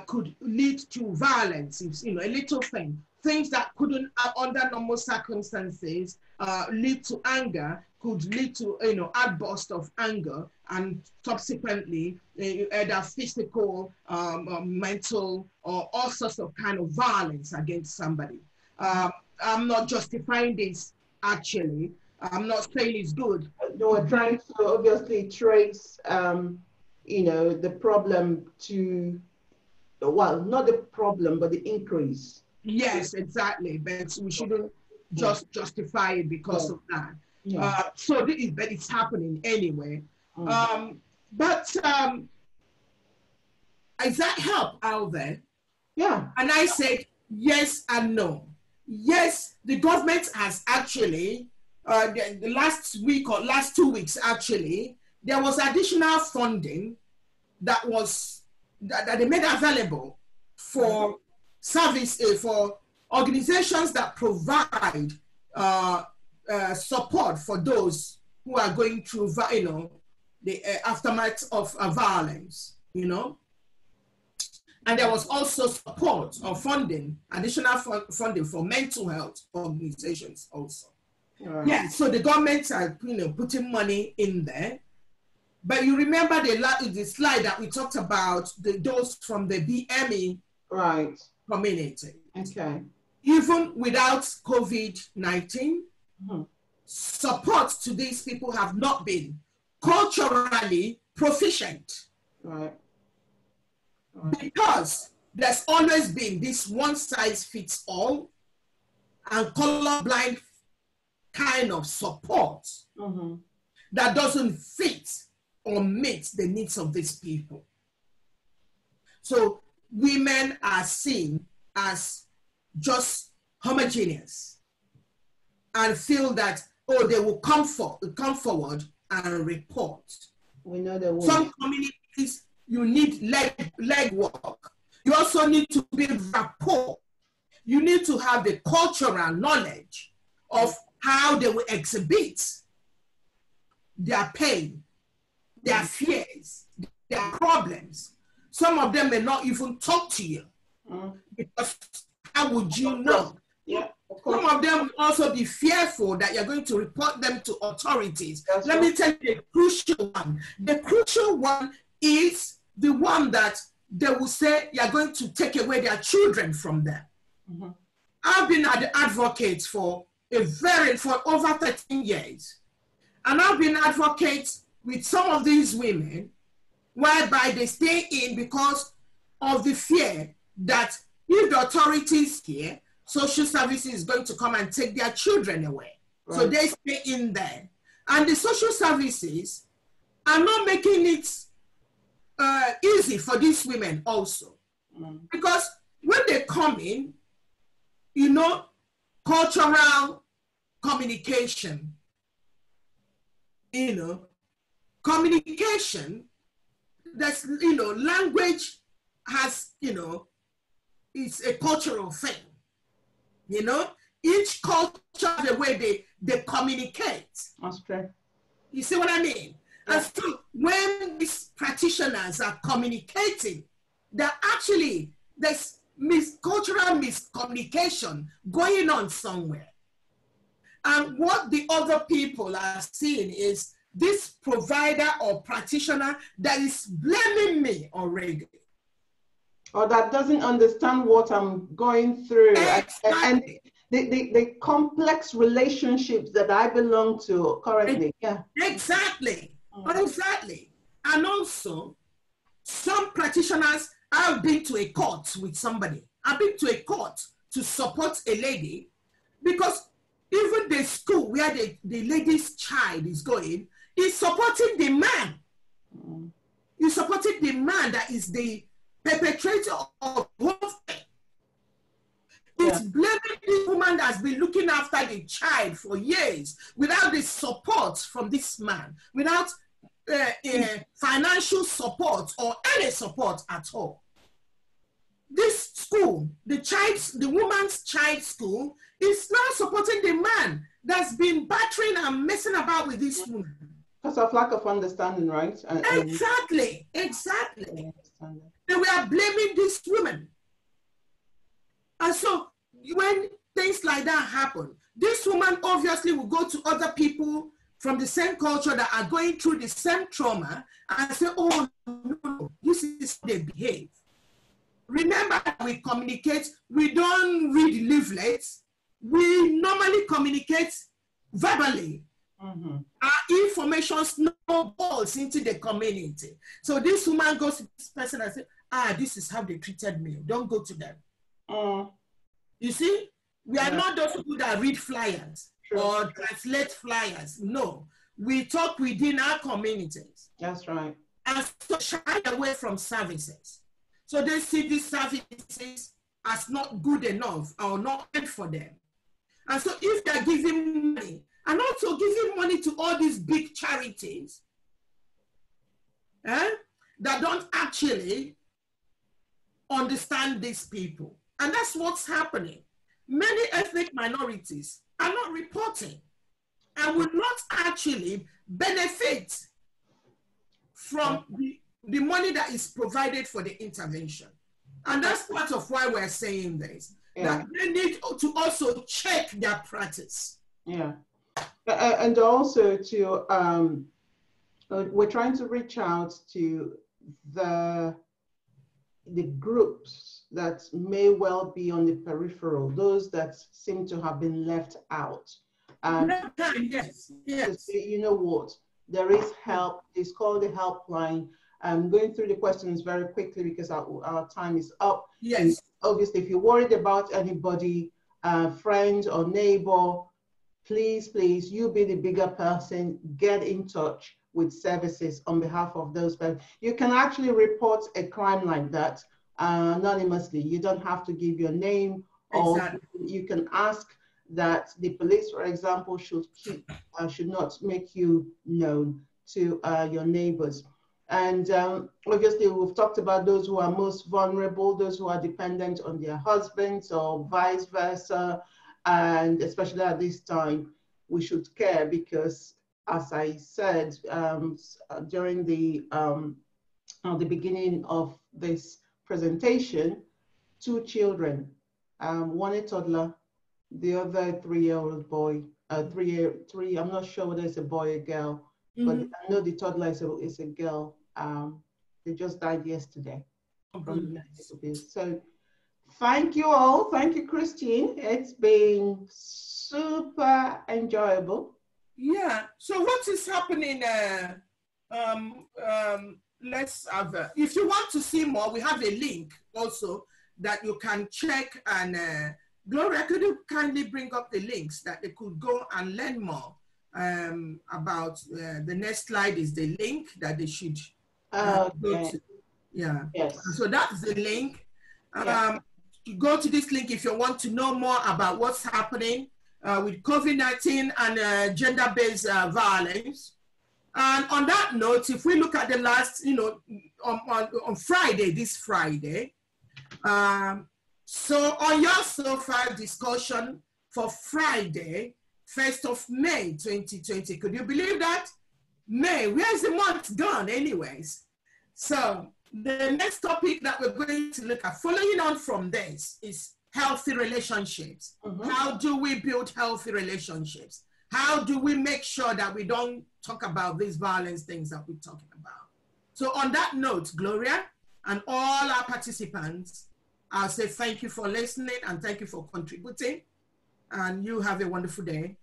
could lead to violence. A little thing. Things that couldn't, under normal circumstances, lead to anger, could lead to, outburst of anger, and subsequently, either physical, mental, or all sorts of kind of violence against somebody. I'm not justifying this, actually. I'm not saying it's good. No, we're trying to obviously trace, the problem to, well, not the problem, but the increase. Yes, exactly. But we shouldn't just justify it because of that. Yeah. But it's happening anyway. But is that help out there? Yeah. And I said yes and no. Yes, the government has actually, the last week or last 2 weeks actually, there was additional funding that they made available for for organizations that provide support for those who are going through, the aftermath of violence, And there was also support or funding, additional funding for mental health organizations also. Right. Yeah, so the government are, putting money in there. But you remember the slide that we talked about, those from the BME community. Okay. Even without COVID-19, support to these people have not been culturally proficient. Right. Because there's always been this one size fits all and colorblind kind of support that doesn't fit or meet the needs of these people. So women are seen as just homogeneous and feel that, they will come forward and report. We know they will. Some communities, you need leg work. You also need to build rapport. You need to have the cultural knowledge of how they will exhibit their pain, their fears, their problems. Some of them may not even talk to you because how would you know? Yeah. Some of them will also be fearful that you're going to report them to authorities. That's Let me tell you the crucial one. The crucial one is the one that they will say you're going to take away their children from them. Mm-hmm. I've been an advocate for over 13 years. And I've been advocate with some of these women whereby they stay in because of the fear that if the authorities here, social services is going to come and take their children away. Right. So they stay in there. And the social services are not making it easy for these women also. Because when they come in, you know, cultural communication, you know, communication, that's, you know, language has, you know, it's a cultural thing. You know, each culture, the way they communicate. That's true. You see what I mean? Yeah. And so when these practitioners are communicating, they're actually, there's cultural miscommunication going on somewhere. And what the other people are seeing is this provider or practitioner that is blaming me already. Or that doesn't understand what I'm going through. Exactly. And the complex relationships that I belong to currently. Yeah. Exactly. Exactly. And also, some practitioners, I've been to a court with somebody. I've been to a court to support a lady because even the school where the lady's child is going is supporting the man. Is supporting the man that is the perpetrator of warfare. It's blaming the woman that's been looking after the child for years without the support from this man, without financial support or any support at all. This school, the woman's child school, is now supporting the man that's been battering and messing about with this woman. Because of lack of understanding, right? Exactly. And we are blaming this woman. And so when things like that happen, this woman obviously will go to other people from the same culture that are going through the same trauma and say, oh, no, this is how they behave. Remember, we communicate, we don't read leaflets, we normally communicate verbally. Our information snowballs into the community. So this woman goes to this person and says, this is how they treated me. Don't go to them. You see, we are not those people that read flyers or translate flyers. No, we talk within our communities. That's right. And so shy away from services. So they see these services as not good enough or not meant for them. And so if they're giving money, and also giving money to all these big charities that don't actually understand these people. And that's what's happening. Many ethnic minorities are not reporting and will not actually benefit from the money that is provided for the intervention. And that's part of why we're saying this, that they need to also check their practice. Yeah. And also to, we're trying to reach out to the groups that may well be on the peripheral, those that seem to have been left out. Yes. You know what, there is help. It's called the helpline. I'm going through the questions very quickly because our time is up. Yes. And obviously, if you're worried about anybody, friend or neighbor, please, you be the bigger person, get in touch with services on behalf of those people. You can actually report a crime like that anonymously. You don't have to give your name, or you can ask that the police, for example, should not make you known to your neighbors. And obviously, we've talked about those who are most vulnerable, those who are dependent on their husbands or vice versa. And especially at this time, we should care because, as I said during the beginning of this presentation, 2 children, one a toddler, the other 3-year-old boy, three, I'm not sure whether it's a boy or girl, but I know the toddler is a girl. They just died yesterday from domestic abuse. So thank you all. Thank you, Christine. It's been super enjoyable. Yeah. So what is happening? Let's have. If you want to see more, we have a link also that you can check. And Gloria, could you kindly bring up the links that they could go and learn more about? The next slide is the link that they should go to. Yeah. Yes. So that's the link. Yeah. You go to this link if you want to know more about what's happening with COVID-19 and gender-based violence. And on that note, if we look at the last, on Friday, this Friday, so on your so far discussion for Friday, 1st of May, 2020, could you believe that? May, where's the month gone anyways? So the next topic that we're going to look at, following on from this, is healthy relationships. How do we build healthy relationships? How do we make sure that we don't talk about these violence things that we're talking about? So on that note, Gloria and all our participants, I'll say thank you for listening and thank you for contributing. And you have a wonderful day.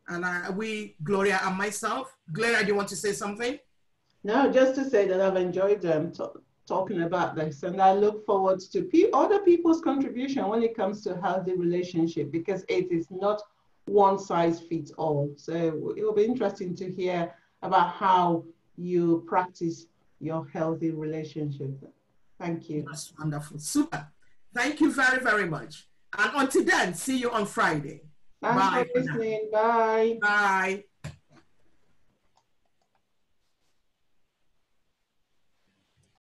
And Gloria and myself, Gloria, do you want to say something? No, just to say that I've enjoyed talking about this, and I look forward to other people's contribution when it comes to healthy relationship, because it is not one size fits all. So it will be interesting to hear about how you practice your healthy relationship. Thank you. That's wonderful. Super. Thank you very, very much. And until then, see you on Friday. Thanks for listening. Bye. Bye.